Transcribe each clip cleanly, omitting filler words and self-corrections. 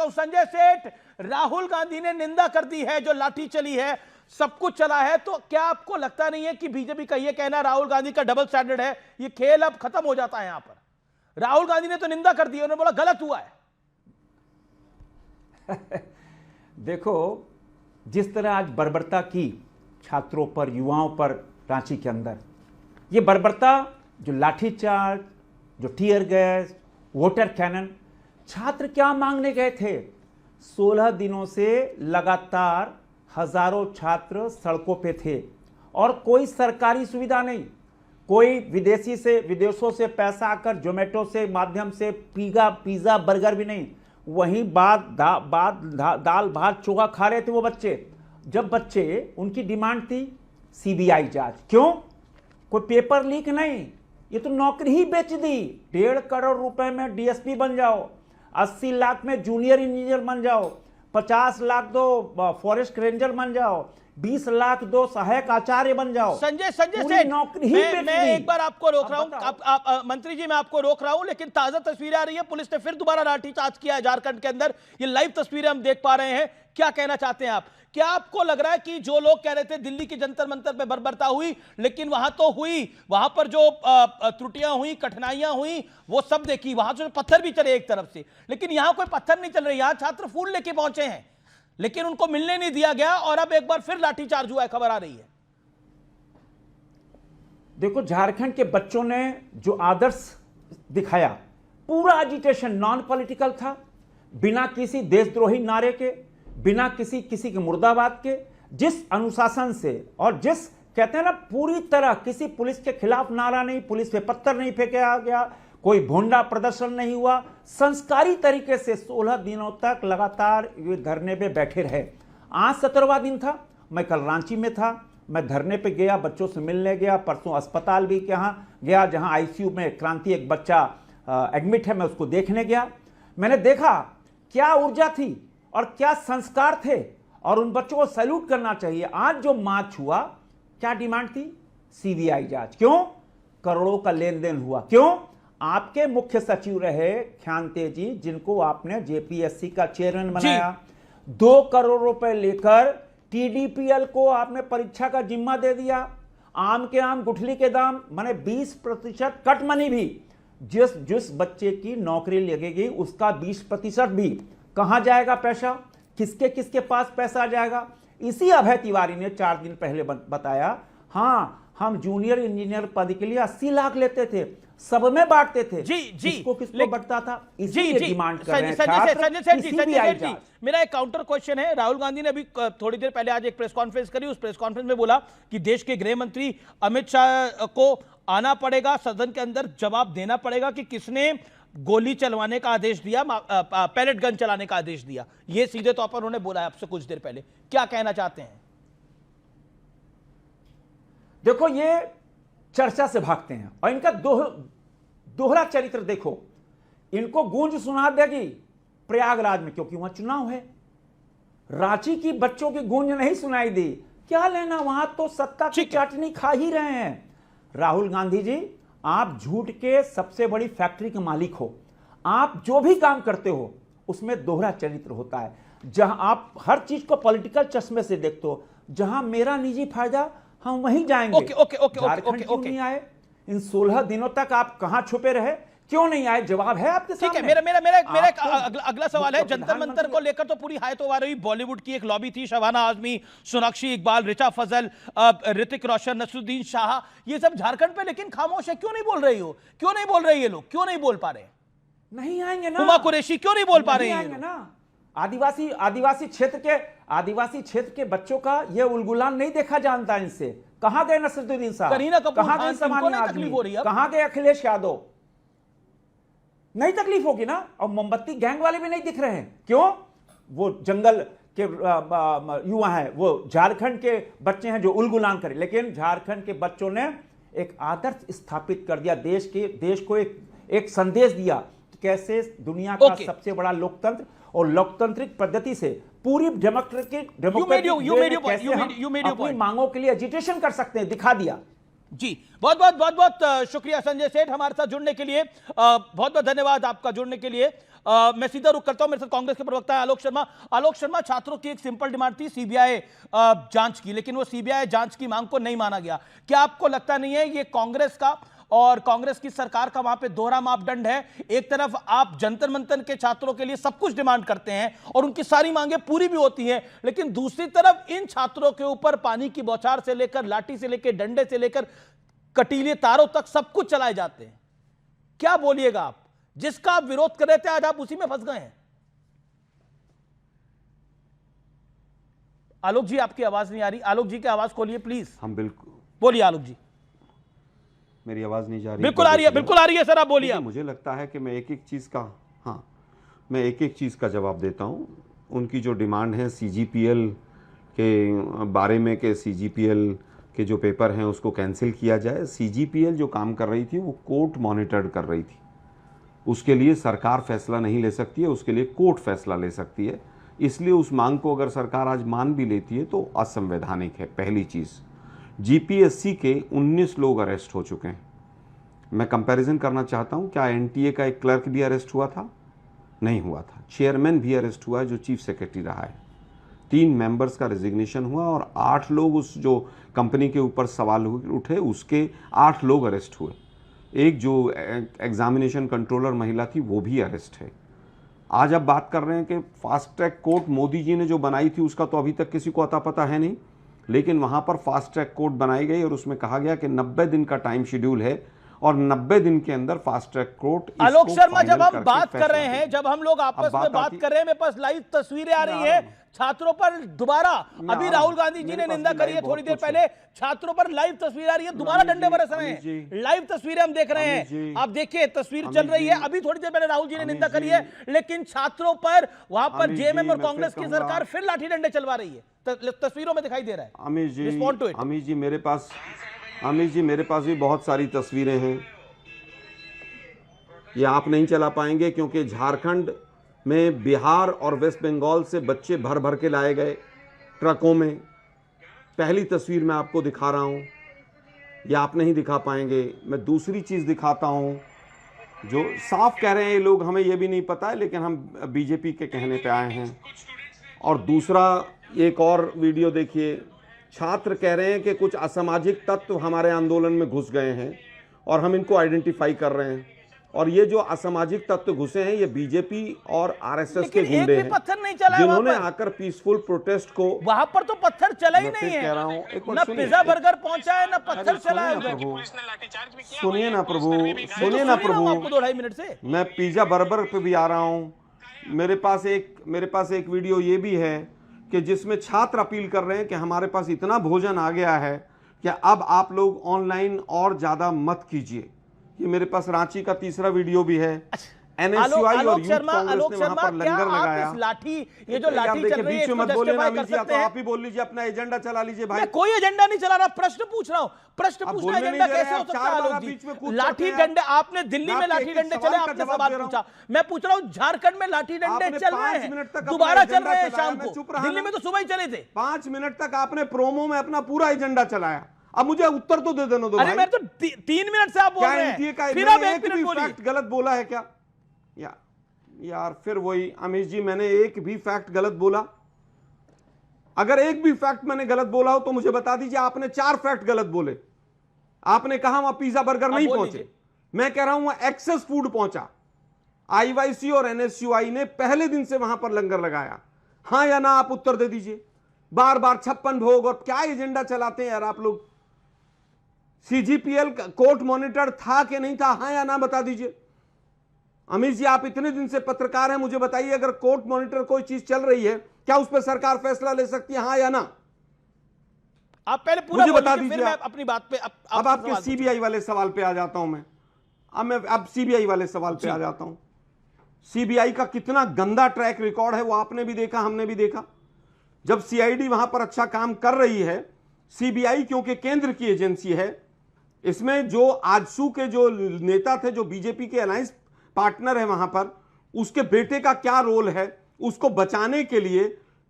हूं संजय सेठ, राहुल गांधी ने निंदा कर दी है, जो लाठी चली है, सब कुछ चला है, तो क्या आपको लगता नहीं है कि बीजेपी का यह कहना राहुल गांधी का डबल स्टैंडर्ड है, ये खेल अब खत्म हो जाता है? यहां पर राहुल गांधी ने तो निंदा कर दी, उन्होंने बोला गलत हुआ है। देखो, जिस तरह आज बर्बरता की छात्रों पर, युवाओं पर रांची के अंदर, ये बर्बरता, जो लाठीचार्ज, जो टीयर गैस, वाटर कैनन, छात्र क्या मांगने गए थे? 16 दिनों से लगातार हजारों छात्र सड़कों पे थे और कोई सरकारी सुविधा नहीं, कोई विदेशों से पैसा आकर जोमेटो से माध्यम से पिज्जा बर्गर भी नहीं, वहीं दाल भात चोखा खा रहे थे वो बच्चे। जब बच्चे, उनकी डिमांड थी सीबीआई जांच। क्यों? कोई पेपर लीक नहीं, ये तो नौकरी ही बेच दी। 1.5 करोड़ रुपए में डीएसपी बन जाओ, 80 लाख में जूनियर इंजीनियर बन जाओ, 50 लाख दो फॉरेस्ट रेंजर बन जाओ, 20 लाख दो सहायक आचार्य बन जाओ। संजय सेठ, नौकरी ही मैं एक बार आपको रोक रहा हूं, मंत्री जी मैं आपको रोक रहा हूं, लेकिन ताजा तस्वीरें आ रही है, पुलिस ने फिर दोबारा लाठीचार्ज किया है झारखंड के अंदर, ये लाइव तस्वीरें हम देख पा रहे हैं। क्या कहना चाहते हैं आप? क्या आपको लग रहा है कि जो लोग कह रहे थे दिल्ली की जंतर मंतर पे बर्बरता हुई, लेकिन वहां तो हुई, वहां पर जो त्रुटियां हुई, कठिनाइयां हुई, वो सब देखी, वहां जो पत्थर भी चले एक तरफ से, लेकिन यहां कोई पत्थर नहीं चल रहे, यहां छात्र फूल लेके पहुंचे हैं, लेकिन उनको मिलने नहीं दिया गया, और अब एक बार फिर लाठीचार्ज हुआ है, खबर आ रही है। देखो, झारखंड के बच्चों ने जो आदर्श दिखाया, पूरा एजिटेशन नॉन पॉलिटिकल था, बिना किसी देशद्रोही नारे के, बिना किसी के मुर्दाबाद के, जिस अनुशासन से, और जिस कहते हैं ना, पूरी तरह किसी पुलिस के खिलाफ नारा नहीं, पुलिस पे पत्थर नहीं फेंका गया, कोई भोंडा प्रदर्शन नहीं हुआ, संस्कारी तरीके से 16 दिनों तक लगातार ये धरने पे बैठे रहे। आज 17वां दिन था, मैं कल रांची में था, मैं धरने पे गया, बच्चों से मिलने गया, परसों अस्पताल भी गया जहां आईसीयू में क्रांति एक बच्चा एडमिट है, मैं उसको देखने गया। मैंने देखा क्या ऊर्जा थी और क्या संस्कार थे, और उन बच्चों को सैल्यूट करना चाहिए। आज जो मार्च हुआ, क्या डिमांड थी? सीबीआई जांच। क्यों? करोड़ों का लेन देन हुआ। क्यों? आपके मुख्य सचिव रहे ख्यांते जी, जिनको आपने जेपीएससी का चेयरमैन बनाया, 2 करोड़ रुपए लेकर टीडीपीएल को आपने परीक्षा का जिम्मा दे दिया। आम के आम गुठली के दाम, माने 20% कट मनी भी, जिस बच्चे की नौकरी लगेगी उसका 20% भी कहां जाएगा पैसा, किसके पास पैसा जाएगा? इसी अभय तिवारी ने 4 दिन पहले बताया, हां हम जूनियर इंजीनियर पद के लिए 80 लाख लेते थे, सब में बांटते थे। जी किसको बढ़ता था? जी डिमांड कर रहे हैं संजय जी, मेरा एक काउंटर क्वेश्चन है। राहुल गांधी ने अभी थोड़ी देर पहले आज एक प्रेस कॉन्फ्रेंस करी, उस प्रेस कॉन्फ्रेंस में बोला कि देश के गृह मंत्री अमित शाह को आना पड़ेगा, सदन के अंदर जवाब देना पड़ेगा कि किसने गोली चलवाने का आदेश दिया, पैलेट गन चलाने का आदेश दिया। यह सीधे तौर पर उन्होंने बोला आपसे कुछ देर पहले। क्या कहना चाहते हैं? देखो, ये चर्चा से भागते हैं और इनका दोहरा चरित्र देखो। इनको गूंज सुना देगी प्रयागराज में, क्योंकि वहां चुनाव है। रांची की बच्चों की गूंज नहीं सुनाई दी, क्या लेना, वहां तो सत्ता की चाटनी खा ही रहे हैं। राहुल गांधी जी, आप झूठ के सबसे बड़ी फैक्ट्री के मालिक हो। आप जो भी काम करते हो उसमें दोहरा चरित्र होता है। जहां आप हर चीज को पॉलिटिकल चश्मे से देखते हो, जहां मेरा निजी फायदा, हम वहीं जाएंगे। झारखंड क्यों नहीं आए? इन 16 दिनों तक आप कहां छुपे रहे, क्यों नहीं आए? जवाब है आपके सामने। ठीक है, मेरा अगला सवाल है, जंतर मंतर को लेकर तो पूरी हाय तो रही, बॉलीवुड की एक लॉबी थी, शबाना आजमी, सोनाक्षी इकबाल, ऋचा फजल, ऋतिक रोशन, नसरुद्दीन शाह, ये सब झारखंड पे लेकिन खामोश है। क्यों नहीं बोल रही हो? क्यों नहीं बोल रहे ये लोग? क्यों नहीं बोल पा रहे? नहीं आएंगे ना। हुमा कुरैशी क्यों नहीं बोल पा रहे हैं ना? आदिवासी क्षेत्र के बच्चों का ये उलगुलान नहीं देखा जानता इनसे। कहां गए नसरुद्दीन साहब? करीना कपूर, कहां गए समानी आदमी? कहां गए अखिलेश यादव? नहीं तकलीफ होगी ना। और मोमबत्ती गैंग वाले भी नहीं दिख रहे हैं। क्यों? वो जंगल के युवा हैं, वो झारखंड के बच्चे हैं जो उलगुलान करें। लेकिन झारखंड के बच्चों ने एक आदर्श स्थापित कर दिया, देश को एक संदेश दिया कि कैसे दुनिया का सबसे बड़ा लोकतंत्र और लोकतांत्रिक पद्धति से पूरी डेमोक्रेटिक अपनी मांगों के लिए एजिटेशन कर सकते हैं, दिखा दिया। जी, बहुत बहुत शुक्रिया संजय सेठ हमारे साथ जुड़ने के लिए। बहुत बहुत धन्यवाद आपका जुड़ने के लिए। मैं सीधा रुख करता हूं, मेरे साथ कांग्रेस के प्रवक्ता है आलोक शर्मा। आलोक शर्मा, छात्रों की एक सिंपल डिमांड थी सीबीआई जांच की, लेकिन वो सीबीआई जांच की मांग को नहीं माना गया। क्या आपको लगता नहीं है ये कांग्रेस का और कांग्रेस की सरकार का वहां पे दोहरा मापदंड है? एक तरफ आप जंतर मंतर के छात्रों के लिए सब कुछ डिमांड करते हैं और उनकी सारी मांगे पूरी भी होती हैं, लेकिन दूसरी तरफ इन छात्रों के ऊपर पानी की बौछार से लेकर, लाठी से लेकर, डंडे से लेकर, कटीले तारों तक सब कुछ चलाए जाते हैं। क्या बोलिएगा आप? जिसका आप विरोध कर रहे थे आज आप उसी में फंस गए हैं। आलोक जी, आपकी आवाज नहीं आ रही। आलोक जी की आवाज खोलिए प्लीज। हम बिल्कुल बोलिए आलोक जी। मेरी आवाज नहीं जा रही? बिल्कुल आ रही है, बिल्कुल आ रही है सर, आप बोलिए। मुझे लगता है कि मैं एक एक चीज का जवाब देता हूं। उनकी जो डिमांड है सीजीपीएल के बारे में कि सीजीपीएल के जो पेपर हैं उसको कैंसिल किया जाए। सीजीपीएल जो काम कर रही थी वो कोर्ट मॉनिटर्ड कर रही थी, उसके लिए सरकार फैसला नहीं ले सकती है, उसके लिए कोर्ट फैसला ले सकती है। इसलिए उस मांग को अगर सरकार आज मान भी लेती है तो असंवैधानिक है। पहली चीज़, जीपीएससी के 19 लोग अरेस्ट हो चुके हैं। मैं कंपैरिजन करना चाहता हूं, क्या एनटीए का एक क्लर्क भी अरेस्ट हुआ था? नहीं हुआ था। चेयरमैन भी अरेस्ट हुआ है जो चीफ सेक्रेटरी रहा है। 3 मेंबर्स का रेजिग्नेशन हुआ और 8 लोग, उस जो कंपनी के ऊपर सवाल उठे उसके 8 लोग अरेस्ट हुए। एक जो एग्जामिनेशन कंट्रोलर महिला थी वो भी अरेस्ट है। आज आप बात कर रहे हैं कि fast track court Modi ji ने जो बनाई थी उसका तो अभी तक किसी को अता पता है नहीं, लेकिन वहां पर फास्ट ट्रैक कोर्ट बनाई गई और उसमें कहा गया कि 90 दिन का टाइम शेड्यूल है और 90 दिन के अंदर fast track court. Alok Sharma, जब हम बात कर रहे हैं, जब हम लोग आपस में बात कर रहे हैं, मेरे पास लाइव तस्वीरें आ रही है छात्रों पर दोबारा। अभी राहुल गांधी जी ने निंदा करी है, थोड़ी देर पहले छात्रों पर लाइव तस्वीर आ रही है, दोबारा डंडे बरस रहे हैं। लाइव तस्वीरें हम देख रहे हैं, आप देखिए तस्वीर चल रही है। अभी थोड़ी देर पहले राहुल जी ने निंदा करी है, लेकिन छात्रों पर वहां पर जेएमएम और कांग्रेस की सरकार फिर लाठी डंडे चलवा रही है। तस्वीरों में दिखाई दे रहा है। अमित जी मेरे पास भी बहुत सारी तस्वीरें हैं। ये आप नहीं चला पाएंगे क्योंकि झारखंड में बिहार और वेस्ट बंगाल से बच्चे भर भर के लाए गए ट्रकों में। पहली तस्वीर मैं आपको दिखा रहा हूँ, ये आप नहीं दिखा पाएंगे। मैं दूसरी चीज़ दिखाता हूँ, जो साफ कह रहे हैं ये लोग, हमें ये भी नहीं पता है लेकिन हम बीजेपी के कहने पे आए हैं। और दूसरा एक और वीडियो देखिए, छात्र कह रहे हैं कि कुछ असामाजिक तत्व हमारे आंदोलन में घुस गए हैं और हम इनको आइडेंटिफाई कर रहे हैं। और ये जो असामाजिक तत्व घुसे हैं ये बीजेपी और आरएसएस के गुंडे हैं, पत्थर नहीं चला जिन्होंने आकर पीसफुल प्रोटेस्ट को। वहां पर तो पत्थर चला ही नहीं है, कह रहा हूं, ना पिज्जा बर्गर पहुंचा है ना पत्थर चला है। सुनिए ना प्रभु, सुनिए ना प्रभु, आपको 2-2.5 मिनट से मैं पिज्जा बर्गर पे भी आ रहा हूं। मेरे पास एक वीडियो ये भी है कि जिसमें छात्र अपील कर रहे हैं कि हमारे पास इतना भोजन आ गया है कि अब आप लोग ऑनलाइन और ज्यादा मत कीजिए। ये मेरे पास रांची का तीसरा वीडियो भी है। एनएसयूआई और यूथ कांग्रेस ने वहां पर लंगर लगाया। लाठी, ये जो लाठी चल रही है, बीच में मत बोले ना अमित जी, तो आप ही बोल लीजिए, अपना एजेंडा चला लीजिए भाई। मैं कोई एजेंडा नहीं चला रहा, प्रश्न पूछ रहा हूं। प्रश्न पूछना एजेंडा कैसे हो सकता है आलोक जी? लाठी डंडे, आपने दिल्ली में लाठी डंडे चले, आपने सवाल पूछा। मैं पूछ रहा हूं झारखंड में लाठी डंडे चल रहे हैं, दोबारा चल रहे हैं शाम को। दिल्ली में तो सुबह ही चले थे। 5 मिनट तक आपने प्रोमो में अपना पूरा एजेंडा चलाया। अब मुझे उत्तर तो दे देना दो। अरे मैं तो 3 मिनट से आप बोल रहे हैं, फिर आप 1 मिनट बोलिए। फैक्ट गलत बोला है क्या यार? फिर वही अमित जी, मैंने एक भी फैक्ट गलत बोला? अगर एक भी फैक्ट मैंने गलत बोला हो तो मुझे बता दीजिए। आपने 4 फैक्ट गलत बोले। आपने कहा वहां पिज्जा बर्गर नहीं पहुंचे, मैं कह रहा हूं वहां एक्सेस फूड पहुंचा। आईवाईसी और एनएसयूआई ने पहले दिन से वहां पर लंगर लगाया। हां या ना आप उत्तर दे दीजिए। बार बार 56 भोग और क्या एजेंडा चलाते हैं यार आप लोग? सीजीपीएल कोर्ट मॉनिटर था कि नहीं था? हां या ना बता दीजिए। अमित जी, आप इतने दिन से पत्रकार हैं, मुझे बताइए, अगर कोर्ट मॉनिटर कोई चीज चल रही है क्या उस पर सरकार फैसला ले सकती है? हां या ना? आप पहले पूरा मुझे बता दीजिए। मैं अपनी बात पे अब आपके सीबीआई वाले सवाल पे आ जाता हूं। अब सीबीआई वाले सवाल पे आ जाता हूं। सीबीआई का कितना गंदा ट्रैक रिकॉर्ड है वो आपने भी देखा, हमने भी देखा। जब सीआईडी वहां पर अच्छा काम कर रही है, सीबीआई क्योंकि केंद्र की एजेंसी है, इसमें जो आजसू के जो नेता थे, जो बीजेपी के अलायंस पार्टनर है वहां पर, उसके बेटे का क्या रोल है, उसको बचाने के लिए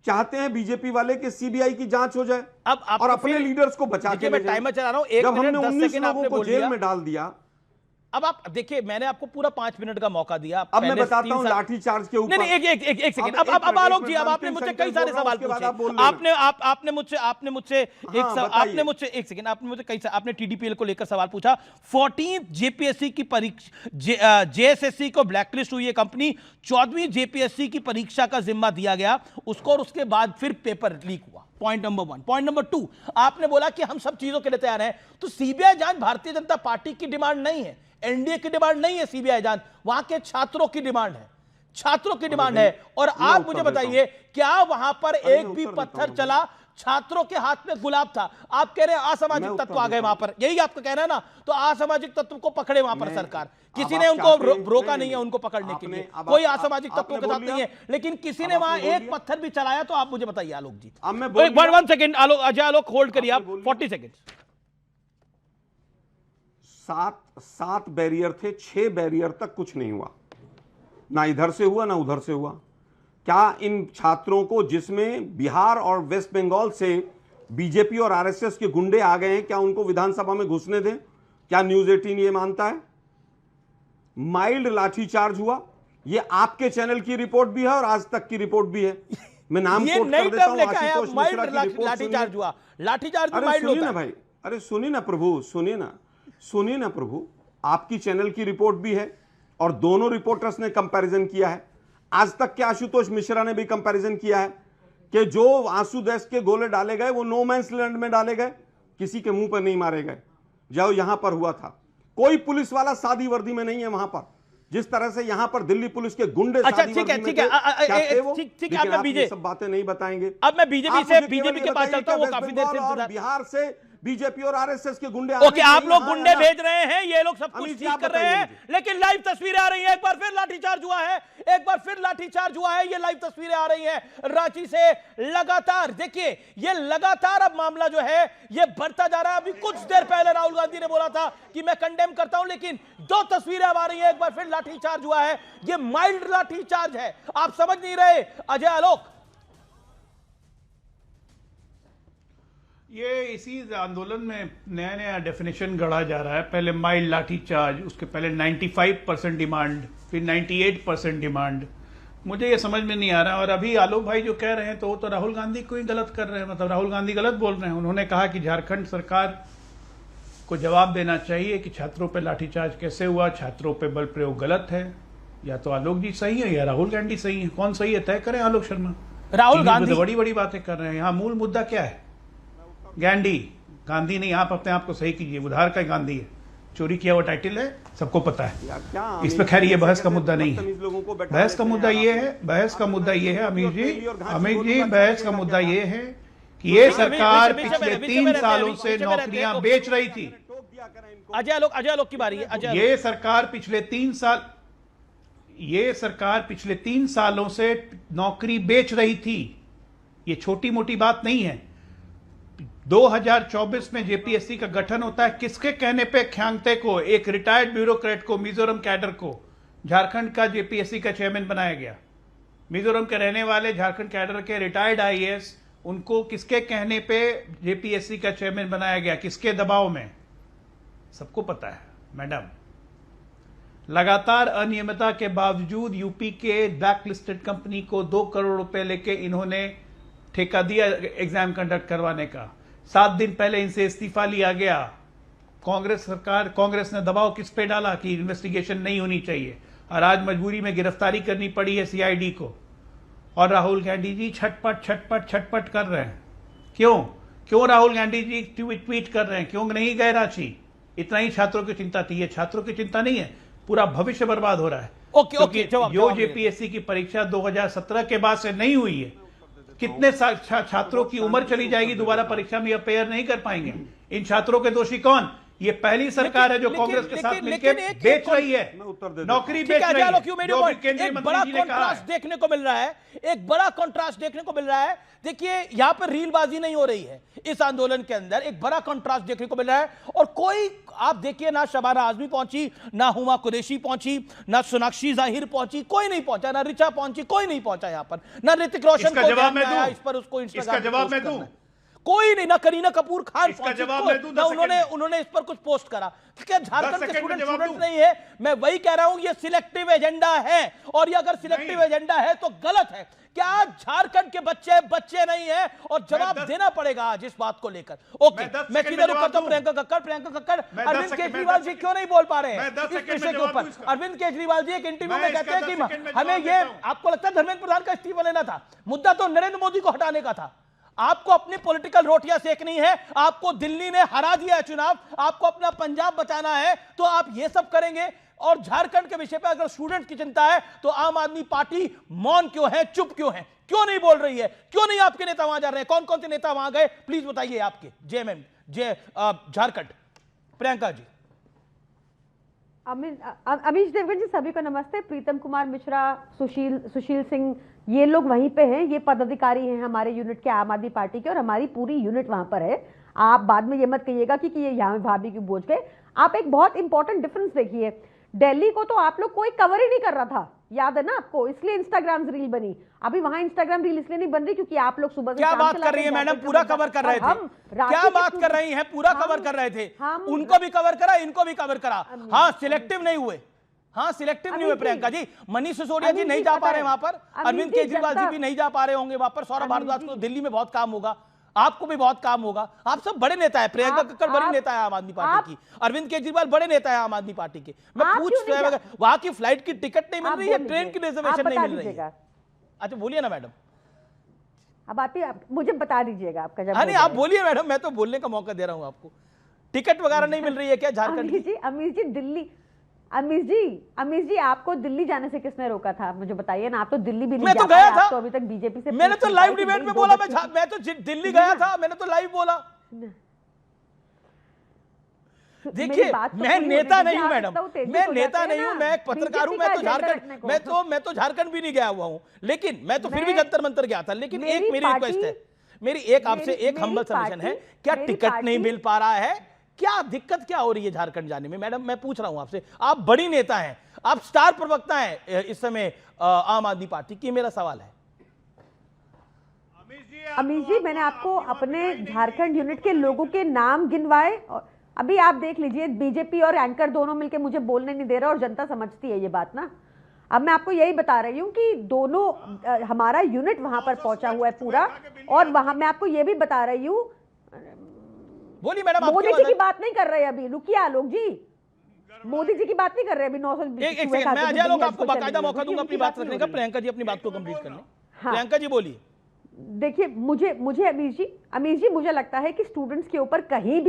चाहते हैं बीजेपी वाले कि सीबीआई की जांच हो जाए अब आप और अपने लीडर्स को बचा के मैं टाइमर चला रहा हूं, 1 जब मिनट हमने 10 19 सेकंड लोगों आपने को बोल जेल दिया। में डाल दिया। अब आप देखिए, मैंने आपको पूरा 5 मिनट का मौका दिया। अब मैं बताता हूं लाठी चार्ज के ऊपर। नहीं, एक सेकंड। अब आलोक जी, अब आपने मुझसे कई सारे सवाल पूछे। आपने मुझसे एक सेकंड, आपने मुझे कई, आपने टीडीपीएल को लेकर सवाल पूछा। 14 जेपीएससी की परीक्षा, जेएसएससी को ब्लैकलिस्ट हुई है कंपनी, 14वीं जेपीएससी की परीक्षा का जिम्मा दिया गया उसको, और उसके बाद फिर पेपर लीक हुआ। Point number 1। पॉइंट नंबर 2, आपने बोला कि हम सब चीजों के लिए तैयार हैं। तो सीबीआई जांच भारतीय जनता पार्टी की डिमांड नहीं है, एनडीए की डिमांड नहीं है। सीबीआई जांच वहां के छात्रों की डिमांड है, छात्रों की डिमांड है। और आप मुझे बताइए, क्या वहां पर एक भी पत्थर चला? छात्रों के हाथ में गुलाब था। आप कह रहे हैं असामाजिक तत्व आ गए वहां पर, यही आपका कहना है ना? तो असामाजिक तत्व को पकड़े वहां पर सरकार, किसी ने उनको रोका नहीं है उनको पकड़ने के लिए, कोई असामाजिक तत्वों के साथ नहीं है, लेकिन किसी ने वहां एक पत्थर भी चलाया। तो आप मुझे बताइए आलोक जी, 1 सेकंड आलोक, अजय आलोक होल्ड करिए आप, 40 सेकंड। 7 बैरियर थे, 6 बैरियर तक कुछ नहीं हुआ, ना इधर से हुआ ना उधर से हुआ। क्या इन छात्रों को, जिसमें बिहार और वेस्ट बंगाल से बीजेपी और आरएसएस के गुंडे आ गए हैं, क्या उनको विधानसभा में घुसने दें? क्या न्यूज 18 ये मानता है? माइल्ड लाठीचार्ज हुआ, ये आपके चैनल की रिपोर्ट भी है और आज तक की रिपोर्ट भी है। मैं नाम कोट कर देता हूं, आशुतोष मिश्रा की रिपोर्ट। लाठीचार्ज हुआ, लाठीचार्ज अरे सुनिए ना भाई, अरे सुनिए ना प्रभु, सुनिए ना प्रभु, आपकी चैनल की रिपोर्ट भी है और दोनों रिपोर्टर्स ने कंपैरिजन किया है। आज तक के आशुतोष मिश्रा ने भी कंपैरिजन किया है कि जो आंसू गैस के गोले डाले गए वो नो मैंस लैंड में डाले गए, किसी के मुंह पर नहीं मारे गए, जो यहां पर हुआ था। कोई पुलिस वाला सादी वर्दी में नहीं है वहां पर, जिस तरह से यहां पर दिल्ली पुलिस के गुंडे अच्छा, सादी वर्दी में थे। ठीक है, आप ये सब बातें नहीं बताएंगे। अब मैं बीजेपी के पास चलता हूं, वो काफी देर से बिहार से बीजेपी और आरएसएस के गुंडे ओके, आप लोग गुंडे भेज रहे हैं, ये लोग सब कुछ ठीक कर रहे हैं, लेकिन लाइव तस्वीरें आ रही हैं। एक बार फिर लाठीचार्ज हुआ है, एक बार फिर लाठीचार्ज हुआ है। ये लाइव तस्वीरें आ रही हैं रांची से लगातार। देखिए, ये लगातार अब मामला जो है ये बढ़ता जा रहा है। अभी कुछ देर पहले राहुल गांधी ने बोला था कि मैं कंडेम करता हूं, लेकिन 2 तस्वीरें अब आ रही हैं। एक बार फिर लाठीचार्ज हुआ है, ये माइल्ड लाठीचार्ज है। आप समझ नहीं रहे अजय आलोक? ये इसी आंदोलन में नया नया डेफिनेशन गढ़ा जा रहा है। पहले माइल्ड लाठीचार्ज, उसके पहले 95% डिमांड, फिर 98% डिमांड। मुझे ये समझ में नहीं आ रहा। और अभी आलोक भाई जो कह रहे हैं तो वो तो राहुल गांधी को ही गलत कर रहे हैं, मतलब राहुल गांधी गलत बोल रहे हैं। उन्होंने कहा कि झारखंड सरकार को जवाब देना चाहिए कि छात्रों पर लाठीचार्ज कैसे हुआ, छात्रों पर बल प्रयोग गलत है। या तो आलोक जी सही है या राहुल गांधी सही है, कौन सही है तय करें आलोक शर्मा। राहुल गांधी बड़ी बड़ी बातें कर रहे हैं। यहाँ मूल मुद्दा क्या है? गांधी नहीं, आप अपने आप को सही कीजिए, उधार का गांधी है, चोरी किया हुआ टाइटल है, सबको पता है। इस पर खैर ये बहस का मुद्दा नहीं है। बहस का मुद्दा ये है, बहस का मुद्दा ये है अमित जी, बहस का मुद्दा ये है कि ये सरकार पिछले 3 सालों से नौकरियां बेच रही थी। अजय आलोक की बारी है। ये सरकार पिछले 3 सालों से नौकरी बेच रही थी। ये छोटी मोटी बात नहीं है। 2024 में जेपीएससी का गठन होता है। किसके कहने पे? ख्यांगते को, एक रिटायर्ड ब्यूरोक्रेट को, मिजोरम कैडर को झारखंड का जेपीएससी का चेयरमैन बनाया गया। मिजोरम के रहने वाले झारखंड कैडर के रिटायर्ड आईएएस, उनको किसके कहने पे जेपीएससी का चेयरमैन बनाया गया? किसके दबाव में? सबको पता है मैडम। लगातार अनियमितता के बावजूद यूपी के ब्लैकलिस्टेड कंपनी को 2 करोड़ रुपए लेके इन्होंने ठेका दिया एग्जाम कंडक्ट करवाने का। 7 दिन पहले इनसे इस्तीफा लिया गया। कांग्रेस ने दबाव किस पे डाला कि इन्वेस्टिगेशन नहीं होनी चाहिए, और आज मजबूरी में गिरफ्तारी करनी पड़ी है सीआईडी को। और राहुल गांधी जी छटपट कर रहे हैं। क्यों राहुल गांधी जी ट्वीट कर रहे हैं? क्यों नहीं गए रांची? इतना ही छात्रों की चिंता थी। ये छात्रों की चिंता नहीं है, पूरा भविष्य बर्बाद हो रहा है। ओके, जो जेपीएससी की परीक्षा 2017 के बाद से नहीं हुई है, कितने छात्रों की उम्र चली जाएगी, दोबारा परीक्षा में अपेयर नहीं कर पाएंगे। इन छात्रों के दोषी कौन? ये पहली सरकार है जो कांग्रेस के साथ मिलकर बेच रही है, मैं उत्तर दे नौकरी ठीक बेच है, रही चलो, है, क्यों मेरे जो को भी केंद्रीय एक मंत्री बड़ा जी ने कहा कॉन्ट्रास्ट है। देखने को मिल रहा है, एक बड़ा कॉन्ट्रास्ट देखने को मिल रहा है। देखिए यहां पर रीलबाजी नहीं हो रही है इस आंदोलन के अंदर, एक बड़ा कॉन्ट्रास्ट देखने को मिल रहा है। और कोई आप देखिए, ना शबाना आजमी पहुंची, ना हुमा कुरैशी पहुंची, ना सोनाक्षी जाहिर पहुंची, कोई नहीं पहुंचा, ना रिचा पहुंची, कोई नहीं पहुंचा यहां पर, ना ऋतिक रोशन इसका को जवाब ध्यान मैं में आया दूं? इस पर उसको इसका इंस्टाग्राम पे जवाब पोस्ट मैं करना दूं? है। कोई नहीं, ना करीना कपूर खान इसका पहुंची, जवाब मैं दूं, ना 10 सेकंड में। उन्होंने इस पर कुछ पोस्ट करा। क्या झारखंड के सेकंड में जवाब स्टूडेंट दूं। नहीं है? मैं वही कह रहा हूं, ये सिलेक्टिव एजेंडा है, और ये अगर सिलेक्टिव एजेंडा है तो गलत है। क्या झारखंड के बच्चे नहीं है? और जवाब देना पड़ेगा आज इस बात को लेकर। ओके, मैं सीधे रुक करता हूं प्रियंका कक्कड़। अरविंद केजरीवाल जी क्यों नहीं बोल पा रहे हैं इस विषय के ऊपर? अरविंद केजरीवाल जी एक इंटरव्यू में कहते हैं कि हमें ये, आपको लगता है धर्मेंद्र प्रधान का इस्तीफा लेना था? मुद्दा तो नरेंद्र मोदी को हटाने का था। आपको अपनी पॉलिटिकल रोटियां सेकनी है, आपको दिल्ली ने हरा दिया है चुनाव, आपको अपना पंजाब बचाना है, तो आप ये सब करेंगे। और झारखंड के विषय पे अगर स्टूडेंट की चिंता है तो आम आदमी पार्टी मौन क्यों है, चुप क्यों है, क्यों नहीं बोल रही है? क्यों नहीं आपके नेता वहां जा रहे हैं? कौन कौन से नेता वहां गए, प्लीज बताइए आपके जेएमएम झारखंड। प्रियंका जी। अमीश देवगन जी, सभी को नमस्ते। प्रीतम कुमार मिश्रा, सुशील सिंह, ये लोग वहीं पे हैं, ये पदाधिकारी हैं हमारे यूनिट के, आम आदमी पार्टी के, और हमारी पूरी यूनिट वहां पर है। आप बाद में ये मत कहिएगा कि ये यहाँ भाभी की बोझ गए। आप एक बहुत इंपॉर्टेंट डिफरेंस देखिए, दिल्ली को तो आप लोग कोई कवर ही नहीं कर रहा था, याद है ना आपको, इसलिए इंस्टाग्राम रील बनी। अभी वहां इंस्टाग्राम रील इसलिए नहीं बन रही क्योंकि आप लोग सुबह से क्या शाम बात चला कर रही है रहे हैं, मैडम? जाकर पूरा खबर कवर कर रहे हम थे, रांची क्या के बात कर रही हैं? पूरा कवर कर रहे थे, उनको भी कवर करा, इनको भी कवर करा। हाँ, सिलेक्टिव नहीं हुए, हाँ सिलेक्टिव नहीं हुए प्रियंका जी। मनीष सिसोदिया जी नहीं जा पा रहे वहां पर, अरविंद केजरीवाल जी भी नहीं जा पा रहे होंगे वहां पर, सौरभ भारद्वाज को दिल्ली में बहुत काम होगा, आपको भी बहुत काम होगा। आप सब बड़े नेता है, प्रियंका कक्कड़ बड़ी नेता है आम आदमी पार्टी की, अरविंद केजरीवाल बड़े नेता है आम आदमी पार्टी के। मैं पूछ रहा हूं, वहां की फ्लाइट की टिकट नहीं मिल रही है, ट्रेन की रिजर्वेशन नहीं मिल रही है? अच्छा बोलिए ना मैडम। अब आप मुझे बता दीजिएगा आपका जब। नहीं, आप बोलिए मैडम, मैं तो बोलने का मौका दे रहा हूं आपको। टिकट वगैरह नहीं मिल रही है क्या झारखंड की? अमीश जी दिल्ली, अमीश जी आपको दिल्ली जाने से किसने रोका था, मुझे बताइए ना। आप तो दिल्ली भी नहीं मैं तो जा गया पाए, था, आप तो अभी तक बीजेपी से। मैंने तो लाइव डिबेट में बोला, मैं तो दिल्ली गया था, मैंने तो लाइव बोला। देखिए, मैं नेता नहीं हूं मैडम, मैं नेता नहीं हूं, मैं एक पत्रकार हूं। मैं तो झारखंड, मैं तो झारखंड भी नहीं गया हुआ हूं, लेकिन मैं तो फिर भी जंतर मंतर गया था। लेकिन एक मेरी रिक्वेस्ट है, मेरी एक आपसे एक हम्बल सबमिशन है, क्या टिकट नहीं मिल पा रहा है? क्या दिक्कत क्या हो रही है झारखंड जाने में? मैडम मैं पूछ रहा हूं आपसे, आप बड़ी नेता हैं, आप स्टार प्रवक्ता हैं इस समय आम आदमी पार्टी की। मेरा सवाल है अमीश जी, मैंने आपको अपने झारखंड यूनिट के लोगों के नाम गिनवाए, और अभी आप देख लीजिए, बीजेपी और एंकर दोनों मिलकर मुझे बोलने नहीं दे रहा, और जनता समझती है ये बात ना। अब मैं आपको यही बता रही हूँ कि दोनों हमारा यूनिट वहां पर पहुंचा हुआ है पूरा, और वहां मैं आपको ये भी बता रही हूँ, बोलिए मैडम। मोदी जी की बात नहीं कर रहे अभी, रुकिए आलोक जी, मोदी जी की बात नहीं कर रहे अभी। 900 एक सेकंड, मैं अजय आलोक आपको बाकायदा मौका दूंगा अपनी बात रखने का। प्रियंका जी अपनी बात को कंप्लीट कर लें। प्रियंका जी बोलिए। देखिए, मुझे अमीश जी मुझे लगता है कि स्टूडेंट्स के ऊपर कहीं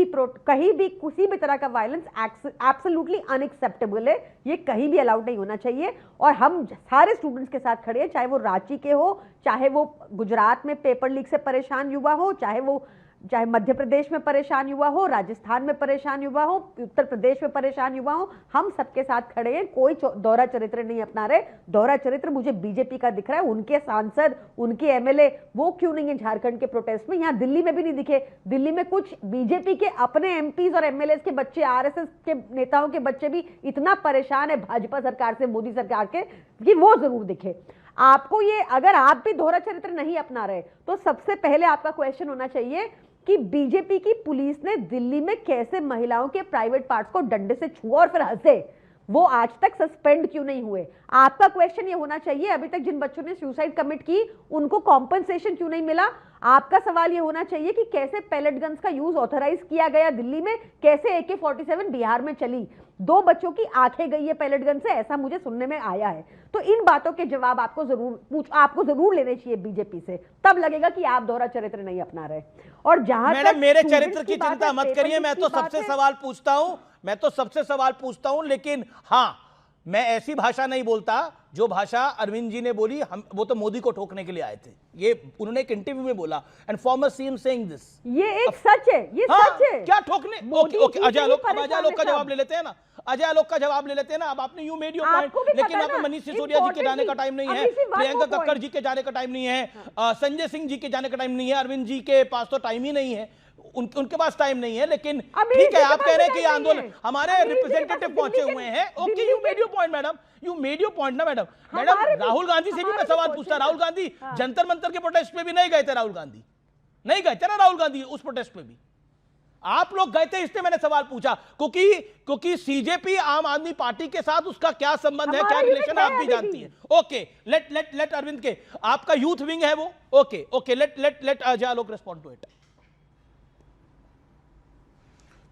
भी किसी भी तरह का वायलेंस एब्सोल्युटली अनएक्सेप्टेबल है, ये कहीं भी अलाउड नहीं होना चाहिए। और हम सारे स्टूडेंट्स के साथ खड़े हैं, चाहे वो रांची के हो, चाहे वो गुजरात में पेपर लीक से परेशान युवा हो, चाहे मध्य प्रदेश में परेशान युवा हो, राजस्थान में परेशान युवा हो, उत्तर प्रदेश में परेशान युवा हो, हम सबके साथ खड़े हैं। कोई दोहरा चरित्र नहीं अपना रहे। दोहरा चरित्र मुझे बीजेपी का दिख रहा है, उनके सांसद, उनके एमएलए, वो क्यों नहीं है झारखंड के प्रोटेस्ट में? यहाँ दिल्ली में भी नहीं दिखे। दिल्ली में कुछ बीजेपी के अपने एमपीज और एमएलए के बच्चे, आरएसएस के नेताओं के बच्चे भी इतना परेशान है भाजपा सरकार से, मोदी सरकार के, कि वो जरूर दिखे आपको। ये अगर आप भी दोहरा चरित्र नहीं अपना रहे तो सबसे पहले आपका क्वेश्चन होना चाहिए कि बीजेपी की पुलिस ने दिल्ली में कैसे महिलाओं के प्राइवेट पार्ट्स को डंडे से छुआ और फिर हंसे, वो आज तक सस्पेंड क्यों नहीं हुए? आपका क्वेश्चन ये होना चाहिए, अभी तक जिन बच्चों ने सुसाइड कमिट की उनको कॉम्पनसेशन क्यों नहीं मिला? आपका सवाल ये होना चाहिए कि कैसे पैलेट गन्स का यूज ऑथराइज किया गया दिल्ली में, कैसे AK-47 बिहार में चली, 2 बच्चों की आंखें गई है पैलेट गन से, ऐसा मुझे सुनने में आया है। तो इन बातों के जवाब आपको जरूर लेने चाहिए बीजेपी से, तब लगेगा कि आप दोहरा चरित्र नहीं अपना रहे। और जहां मैडम मेरे चरित्र की चिंता मत करिए, मैं तो सबसे सवाल पूछता हूं, लेकिन हाँ, मैं ऐसी भाषा नहीं बोलता जो भाषा अरविंद जी ने बोली। हम वो तो मोदी को ठोकने के लिए आए थे, ये उन्होंने एक इंटरव्यू में बोला। And farmer CM saying this, ये एक सच है, ये हाँ, सच है। क्या ठोकने? मोदी ओके ओके, जी अजय से आलोक, ही अब अजय आलोक का परेशान है जवाब सब। ले लेते हैं ना, अजय आलोक का जवाब ले लेते हैं ना। अब आपने यू मेड योर पॉइंट, आपको भी लेकिन पता यहाँ पे ना, मनीष सिसोदिया जी के जाने का टाइम नहीं है, अभी सिर्फ one Priyanka more Kakkar point। जी के जाने का टाइम नहीं है, संजय सिंह जी के जाने का टाइम नहीं है, अरविंद जी के पास तो टाइम ही नहीं है, उनके पास टाइम नहीं है। लेकिन अभी ठीक है, इनके आप पास कह रहे हैं टाइम कि नहीं आंदोलन, है। हमारे अभी इनके रिप्रेजेंटेटिव पास पहुंचे दिल्ली हुए के- हैं। ओके, दिल्ली यू के- made your point madam, you made your point ना मैडम। हमारे मैडम भी- राहुल गांधी से भी मैं हमारे भी सवाल पहुंचे पूछता, हैं। राहुल गांधी हाँ। जंतर मंतर के प्रोटेस्ट पे भी नहीं गए थे, राहुल गांधी नहीं गए थे ना, राहुल गांधी उस प्रोटेस्ट पे भी आप लोग गए थे, इसलिए मैंने सवाल पूछा। क्योंकि सीजेपी आम आदमी पार्टी के साथ उसका क्या संबंध है, क्या हमारा रिलेशन यूनिट आप है भी अभी जानती भी। है। ओके, लेट अरविंद के, आपका यूथ विंग है वो। Okay okay, let Ajay Alok respond to it.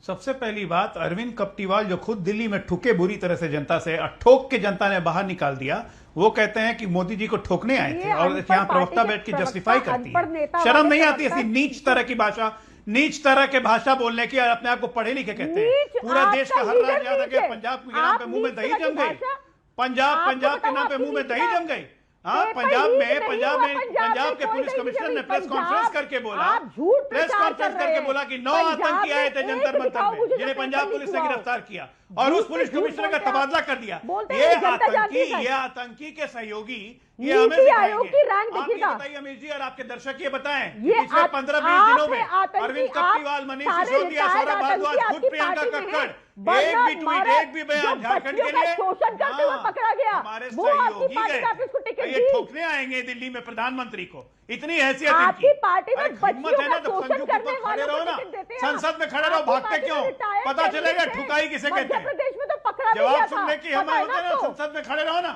सबसे पहली बात, अरविंद केजरीवाल जो खुद दिल्ली में ठुके बुरी तरह से जनता से, ठोक के जनता ने बाहर निकाल दिया, वो कहते हैं कि मोदी जी को ठोकने आए ये थे, और अनपढ़ यहाँ प्रवक्ता पार्टी बैठ के के जस्टिफाई प्रवक्ता, करती अनपढ़ नेता है। शर्म वाले नहीं आती ऐसी प्रवक्ता। नीच तरह की भाषा, नीच तरह के भाषा बोलने की, और अपने आप को पढ़े लिखे कहते हैं। नीच, पूरा देश का आपका हर लीडर राज्य याद नीच है, है। पंजाब के नाम पे आप मुंह में नीच दही तरह की जम गई, भाषा? पंजाब आपको के बताओ नाम पे आपकी मुंह में नीच दही क्या? जम गई। हाँ, पेपर पंजाब लीक में नहीं पंजाब हुआ, में पंजाब पंजाब में के कोई पुलिस दही कमिश्नर जमी, ने प्रेस पंजाब, कॉन्फ्रेंस करके बोला, आप झूठ प्रेस प्रचार कॉन्फ्रेंस कर करके रहे हैं। बोला कि 9 पंजाब आतंकी आए थे में जंतर एक मंतर दिखाओ में, मुझे जिन्हें पेपर पंजाब लीक पुलिस ने हुआ हो। गिरफ्तार किया, और उस झूठ पुलिस पे झूठ कमिश्नर का बोलते हैं। तबादला कर दिया। बोलते ये हैं, जनता जानती है। ये आतंकी के सहयोगी, ये नीति हमें आयोग की सिखाएंगे। रैंक आप ये देखिएगा। बताइए अमीर जी, और आपके दर्शक ये बताएं, ये पिछले आप- 15-20 आप दिनों में हैं आतंकी, अरविंद आप केजरीवाल, मनीष सारे सिसोदिया, रिटायर्ड सौरभ भारद्वाज, आतंकी खुद आपकी प्रियंका पार्टी में कक्कड़, हैं। एक बरनाथ भी ट्वीट, मारा, एक भी बयान जो झारखंड के बच्चियों का लिए, शोषण करते हुए हाँ, पकड़ा गया, हमारे वो आपकी सहयोगी पार्टी गए। ने आपको टिकट ये दी। ठोकने आएंगे दिल्ली में प्रधानमंत्री को, इतनी हैसियत आपकी इनकी। पार्टी में अरे हिम्मत बच्चियों है ना का तो शोषण संजू के करने ऊपर खड़े वालों रहो को ना, टिकट देते हैं। संसद में खड़े रहो, आपकी भागते पार्टी में क्यों? रिटायर्ड पता चलेगा कैंडिडेट थे। ठुकाई किसे कहते मध्य हैं। प्रदेश में तो पकड़ा भी गया जवाब था, सुनने की पता हिम्मत है होती है ना, आपको? संसद में खड़े रहो ना।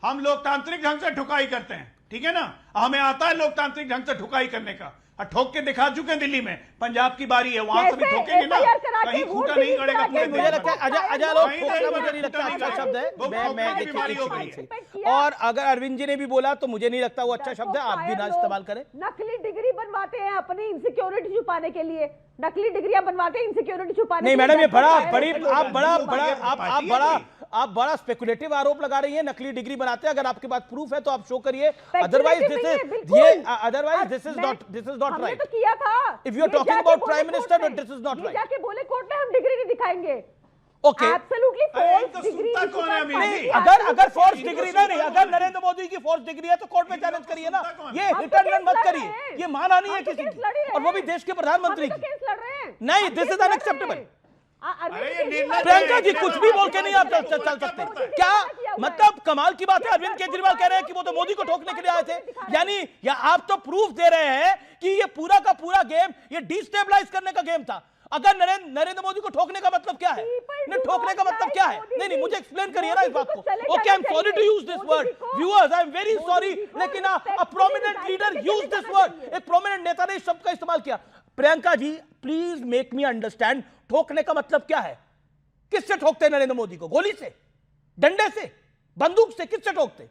हम लोकतांत्रिक ढंग से ठुकाई करते हैं, ठीक है ना, हमें आता है लोकतांत्रिक ढंग से ठुकाई करने का, और ठोक के दिखा चुके हैं दिल्ली में। पंजाब की बारी है, वहां से भी कैसे ठोकेंगे ना, FIR करा के कहीं वोट खूंटा डिलीट नहीं गड़ेगा करा पूरे के मुझे देश लगता है में। अजय लोग नहीं ठोकना देगा, मुझे नहीं लगता नहीं अच्छा देगा। शब्द है। वो मैं ठोकने की देखिए बीमारी एक हो सेकंड गई से, है। और अगर अरविंद जी ने भी बोला तो मुझे नहीं लगता वो अच्छा शब्द है, आप भी ना इस्तेमाल करें। नकली डिग्री बनवाते हैं अपनी इनसिक्योरिटी छुपाने के लिए, नकली डिग्रियां बनवाते हैं इनसिक्योरिटी छुपाने नहीं के लिए। मैडम, ये बड़ा है, बड़ी है, आप बड़ा है, बड़ा है, आप बड़ा स्पेकुलेटिव आरोप लगा रही हैं। नकली डिग्री बनाते हैं, अगर आपके पास प्रूफ है तो आप शो करिए, Speculative अदरवाइज नहीं है, दिस बिल्कुल। इज अदरवाइज दिस इज मैं- नॉट हमने राइट। तो किया था। If you are ये talking जाके about बोले Prime कोर्ट Minister, में, this is not ये right. जाके बोले कोर्ट में हम डिग्री नहीं दिखाएंगे। ओके, एब्सोल्युटली अरे, फॉल्स इनको डिग्री। सुनता कौन है अमीर नहीं जी? अगर फोर्स इनको डिग्री सुनता नहीं, कौन अगर है? नरेंद्र मोदी की फोर्स डिग्री है तो कोर्ट में इनको चैलेंज करिए ना, सुनता कौन ये है? हम हिट तो एंड रन केस मत लड़ करिए, रहे हैं। ये माना नहीं है हम तो किसी केस की, लड़ ही रहे और वो भी हैं। देश के प्रधानमंत्री हम तो की। केस लड़ रहे हैं। नहीं, हम this केस is लड़ रहे unacceptable. हैं। अरविंद अरे ये केजरीवाल- निर्लज प्रियंका जी है, कुछ ये भी बात बोल के नहीं आप चल बोलते सकते हैं। क्या? किया हुआ है। मतलब कमाल की बात है, अरविंद केजरीवाल कह रहे हैं कि वो तो मोदी को ठोकने के लिए आए थे, यानी या आप तो प्रूफ दे रहे हैं कि ये पूरा का पूरा गेम ये डिस्टेबलाइज करने का गेम था। अगर नरेंद्र मोदी को ठोकने का मतलब क्या है? नहीं, ठोकने का मतलब क्या है? नहीं, मुझे एक्सप्लेन करिए ना इस बात को। Okay, I am sorry to use this word, viewers, I am very sorry, लेकिन a prominent leader use this word, एक प्रोमिनेंट नेता ने इस शब्द का इस्तेमाल किया। Priyanka ji please make me understand, ठोकने का मतलब क्या है? किससे ठोकते हैं नरेंद्र मोदी को? गोली से, डंडे से, बंदूक से, किससे ठोकते?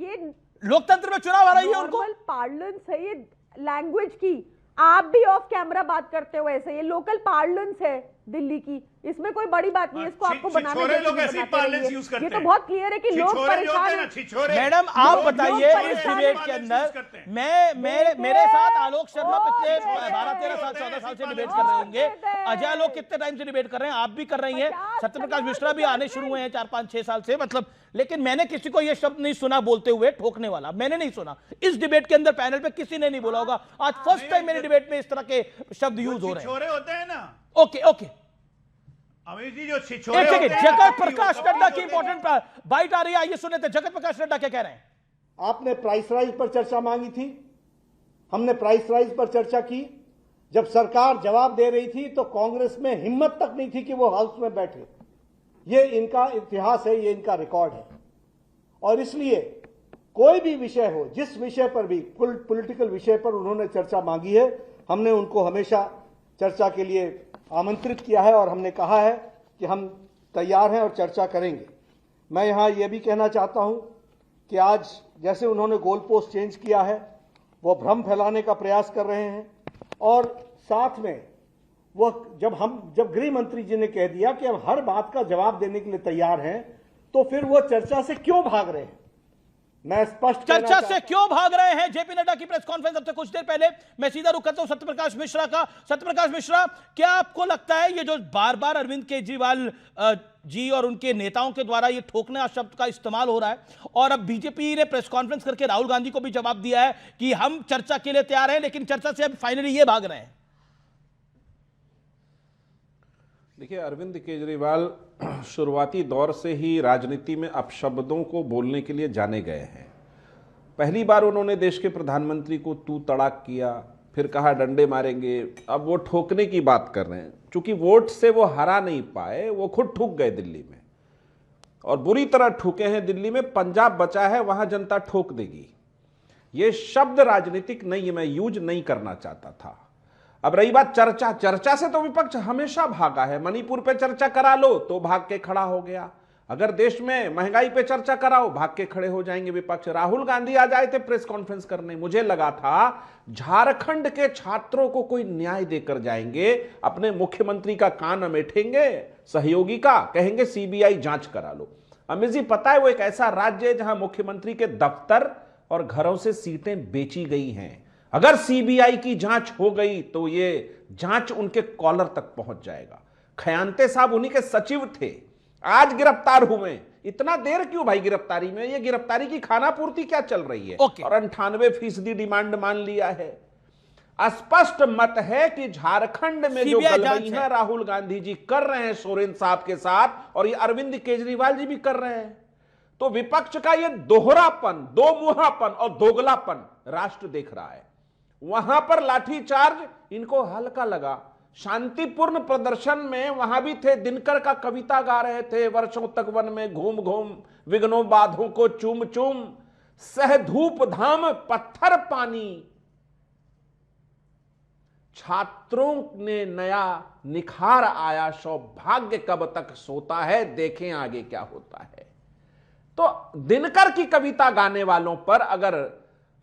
ये लोकतंत्र में चुनाव आ रही है उनको। नॉर्मल पार्लेंस है ये लैंग्वेज की। आप भी ऑफ कैमरा बात करते हो ऐसे, ये लोकल पार्लेंस है दिल्ली की, इसमें कोई बड़ी बात नहीं है। इसको आपको बनाने छिछोरे जैसी लोग नहीं ऐसी बनाते parlance रहिए। use करते ये तो हैं। बहुत क्लियर है कि लोग छिछोरे जो होते परेशान हैं ना, हैं। छिछोरे। मैडम आप लोग बताइए परेशान इस हैं। डिबेट के अंदर मेरे साथ आलोक शर्मा पिछले 12-13 साल 14 साल से डिबेट कर रहे होंगे, अजय लोग कितने टाइम से डिबेट कर रहे हैं, आप भी कर रही हैं, सत्यप्रकाश मिश्रा भी आने शुरू हुए हैं 4-5-6 साल से, मतलब, लेकिन मैंने किसी को यह शब्द नहीं सुना बोलते हुए ठोकने वाला, मैंने नहीं सुना। इस डिबेट के अंदर पैनल पे किसी ने नहीं बोला होगा, आज फर्स्ट टाइम मेरी डिबेट में इस तरह के शब्द यूज हो रहे हैं। छिछोरे होते हैं ना ओके ओके, अमीर जी, जो छिछोरे एक होते सेकंड, हैं, जगत प्रकाश कपटी नड्डा की होते हैं। इंपॉर्टेंट बाइट आ रही है, आइए सुने थे जगत प्रकाश नड्डा क्या कह रहे हैं। आपने प्राइस राइज पर चर्चा मांगी थी, हमने प्राइस राइज पर चर्चा की। जब सरकार जवाब दे रही थी तो कांग्रेस में हिम्मत तक नहीं थी कि वो हाउस में बैठे। ये इनका इतिहास है, ये इनका रिकॉर्ड है, और इसलिए कोई भी विषय हो, जिस विषय पर भी, पॉलिटिकल विषय पर उन्होंने चर्चा मांगी है, हमने उनको हमेशा चर्चा के लिए आमंत्रित किया है और हमने कहा है कि हम तैयार हैं और चर्चा करेंगे। मैं यहां यह भी कहना चाहता हूं कि आज जैसे उन्होंने गोल पोस्ट चेंज किया है, वो भ्रम फैलाने का प्रयास कर रहे हैं, और साथ में वो जब गृह मंत्री जी ने कह दिया कि हम हर बात का जवाब देने के लिए तैयार हैं, तो फिर वो चर्चा से क्यों भाग रहे हैं? मैं स्पष्ट चर्चा से क्यों भाग रहे हैं? जेपी नड्डा की प्रेस कॉन्फ्रेंस अब से कुछ देर पहले। मैं सीधा रुख करता हूं सत्यप्रकाश मिश्रा का। सत्यप्रकाश मिश्रा, क्या आपको लगता है ये जो बार बार अरविंद केजरीवाल जी और उनके नेताओं के द्वारा ये ठोकना शब्द का इस्तेमाल हो रहा है, और अब बीजेपी ने प्रेस कॉन्फ्रेंस करके राहुल गांधी को भी जवाब दिया है कि हम चर्चा के लिए तैयार हैं, लेकिन चर्चा से अब फाइनली ये भाग रहे हैं? देखिए, अरविंद केजरीवाल शुरुआती दौर से ही राजनीति में अपशब्दों को बोलने के लिए जाने गए हैं। पहली बार उन्होंने देश के प्रधानमंत्री को तू तड़ाक किया, फिर कहा डंडे मारेंगे। अब वो ठोकने की बात कर रहे हैं। चूंकि वोट से वो हरा नहीं पाए, वो खुद ठुक गए दिल्ली में, और बुरी तरह ठुके हैं। दिल्ली में पंजाब बचा है, वहां जनता ठोक देगी। ये शब्द राजनीतिक नहीं, मैं यूज नहीं करना चाहता था। अब रही बात चर्चा, चर्चा से तो विपक्ष हमेशा भागा है। मणिपुर पे चर्चा करा लो तो भाग के खड़ा हो गया। अगर देश में महंगाई पे चर्चा कराओ, भाग के खड़े हो जाएंगे विपक्ष। राहुल गांधी आज आए थे प्रेस कॉन्फ्रेंस करने। मुझे लगा था झारखंड के छात्रों को कोई न्याय देकर जाएंगे, अपने मुख्यमंत्री का कान अमेठेंगे, सहयोगी का, कहेंगे सीबीआई जांच करा लो। अमित जी, पता है वो एक ऐसा राज्य है जहां मुख्यमंत्री के दफ्तर और घरों से सीटें बेची गई हैं। अगर सीबीआई की जांच हो गई तो ये जांच उनके कॉलर तक पहुंच जाएगा। खयांते साहब उन्हीं के सचिव थे, आज गिरफ्तार हुए। इतना देर क्यों भाई गिरफ्तारी में? ये गिरफ्तारी की खानापूर्ति क्या चल रही है? और 98% डिमांड मान लिया है। स्पष्ट मत है कि झारखंड में जो गलबैया राहुल गांधी जी कर रहे हैं सोरेन साहब के साथ, और ये अरविंद केजरीवाल जी भी कर रहे हैं, तो विपक्ष का ये दोहरापन, दो मुहापन और दोगलापन राष्ट्र देख रहा है। वहां पर लाठीचार्ज इनको हल्का लगा। शांतिपूर्ण प्रदर्शन में वहां भी थे, दिनकर का कविता गा रहे थे, वर्षों तक वन में घूम घूम विघ्नों बाधों को चूम चूम, सह धूप धाम पत्थर पानी। छात्रों ने नया निखार आया, सौभाग्य कब तक सोता है, देखें आगे क्या होता है। तो दिनकर की कविता गाने वालों पर अगर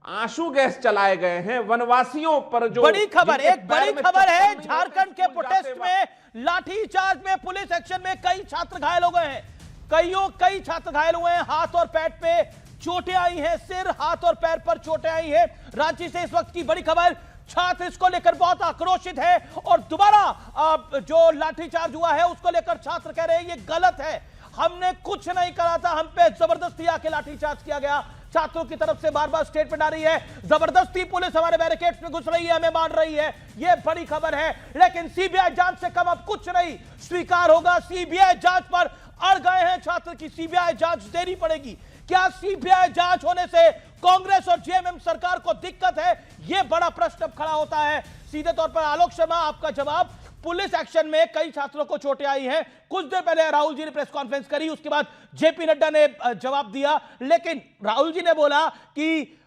आंसू गैस चलाए गए हैं, वनवासियों पर जो बड़ी खबर, एक बड़ी खबर है, झारखंड के प्रोटेस्ट में लाठीचार्ज में पुलिस एक्शन में कई छात्र घायल हो गए हैं। कई छात्र घायल हुए हैं, हाथ और पैर पे चोटें आई हैं, सिर, हाथ और पैर पर चोटें आई हैं। रांची से इस वक्त की बड़ी खबर, छात्र इसको लेकर बहुत आक्रोशित है, और दोबारा जो लाठीचार्ज हुआ है उसको लेकर छात्र कह रहे हैं ये गलत है, हमने कुछ नहीं करा था, हम पे जबरदस्ती आके लाठीचार्ज किया गया। छात्रों की तरफ से बार बार स्टेटमेंट आ रही है, जबरदस्ती पुलिस हमारे बैरिकेड्स में घुस रही है, हमें मार रही है। यह बड़ी खबर है, लेकिन सीबीआई जांच से कम अब कुछ नहीं स्वीकार होगा। सीबीआई जांच पर अड़ गए हैं छात्र की सीबीआई जांच देनी पड़ेगी। क्या सीबीआई जांच होने से कांग्रेस और जेएमएम सरकार को दिक्कत है? यह बड़ा प्रश्न अब खड़ा होता है। सीधे तौर पर आलोक शर्मा, आपका जवाब। पुलिस एक्शन में कई छात्रों को चोटें आई हैं। कुछ देर पहले राहुल जी ने प्रेस कॉन्फ्रेंस करी, उसके बाद जेपी नड्डा ने जवाब दिया, लेकिन राहुल जी ने बोला कि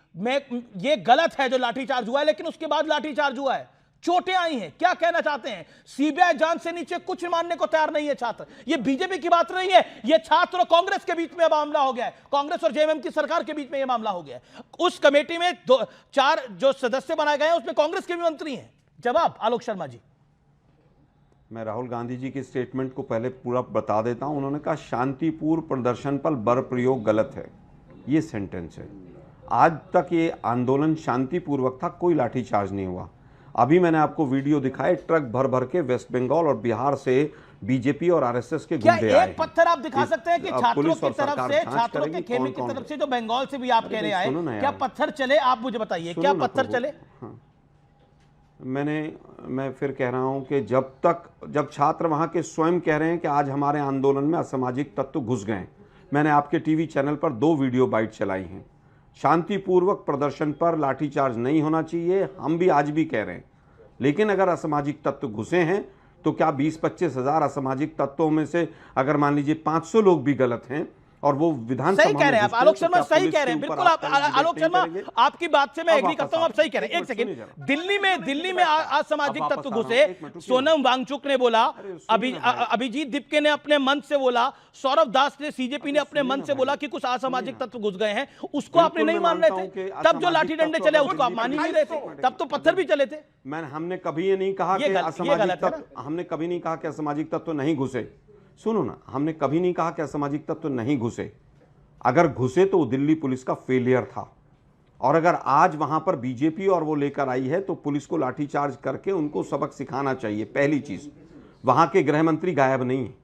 ये गलत है जो लाठीचार्ज हुआ है, लेकिन उसके बाद लाठीचार्ज हुआ है, चोटें आई हैं। क्या कहना चाहते हैं? सीबीआई जांच से नीचे कुछ मानने को तैयार नहीं है छात्र। ये बीजेपी की बात नहीं है, ये छात्र और कांग्रेस के बीच में मामला हो गया है, कांग्रेस और जेएमएम की सरकार के बीच में यह मामला हो गया है। उस कमेटी में 4 जो सदस्य बनाए गए हैं उसमें कांग्रेस के भी मंत्री हैं। जवाब आलोक शर्मा जी। मैं राहुल गांधी जी की स्टेटमेंट को पहले पूरा बता देता हूं। उन्होंने कहा शांतिपूर्ण प्रदर्शन पर बल प्रयोग गलत है, ये सेंटेंस है। आज तक ये आंदोलन शांतिपूर्वक था, कोई लाठीचार्ज नहीं हुआ। अभी मैंने आपको वीडियो दिखाए, ट्रक भर भर के वेस्ट बंगाल और बिहार से बीजेपी और आरएसएस के गुंडे आए। एक पत्थर आप दिखा सकते हैं कि छात्रों की तरफ से, छात्रों के खेमे की तरफ से जो बंगाल से भी आप कह रहे आए, क्या पत्थर चले? आप मुझे बताइए, क्या पत्थर चले? मैं फिर कह रहा हूं कि जब छात्र वहां के स्वयं कह रहे हैं कि आज हमारे आंदोलन में असामाजिक तत्व घुस गए, मैंने आपके टीवी चैनल पर 2 वीडियो बाइट चलाई हैं। शांतिपूर्वक प्रदर्शन पर लाठीचार्ज नहीं होना चाहिए, हम भी आज भी कह रहे हैं। लेकिन अगर असामाजिक तत्व घुसे हैं तो क्या 20-25 हज़ार असामाजिक तत्वों में से अगर मान लीजिए 500 लोग भी गलत हैं और वो विधानसभा सही कह रहे हैं आप आलोक शर्मा, सही कह रहे हैं बिल्कुल। आप आलोक शर्मा, आपकी बात से मैं एग्री करता हूं, आप सही कह रहे हैं। एक सेकंड, दिल्ली में असामाजिक तत्व घुसे, सोनम वांगचुक ने बोला, अभिजीत दीपके ने अपने मन से बोला, सौरभ दास ने, सीजेपी ने अपने मन से बोला कि कुछ असामाजिक तत्व घुस गए हैं, उसको आपने नहीं मान रहे थे। तब जो लाठी डंडे चले उसको आप मान ही नहीं रहे थे, तब तो पत्थर भी चले थे। हमने कभी ये नहीं कहा कि असामाजिक तत्व, हमने कभी नहीं कहा कि असामाजिक तत्व नहीं घुसे। सुनो ना, हमने कभी नहीं कहा कि असामाजिक तत्व नहीं घुसे। अगर घुसे तो वो दिल्ली पुलिस का फेलियर था, और अगर आज वहां पर बीजेपी और वो लेकर आई है तो पुलिस को लाठीचार्ज करके उनको सबक सिखाना चाहिए। पहली चीज, वहां के गृह मंत्री गायब नहीं है,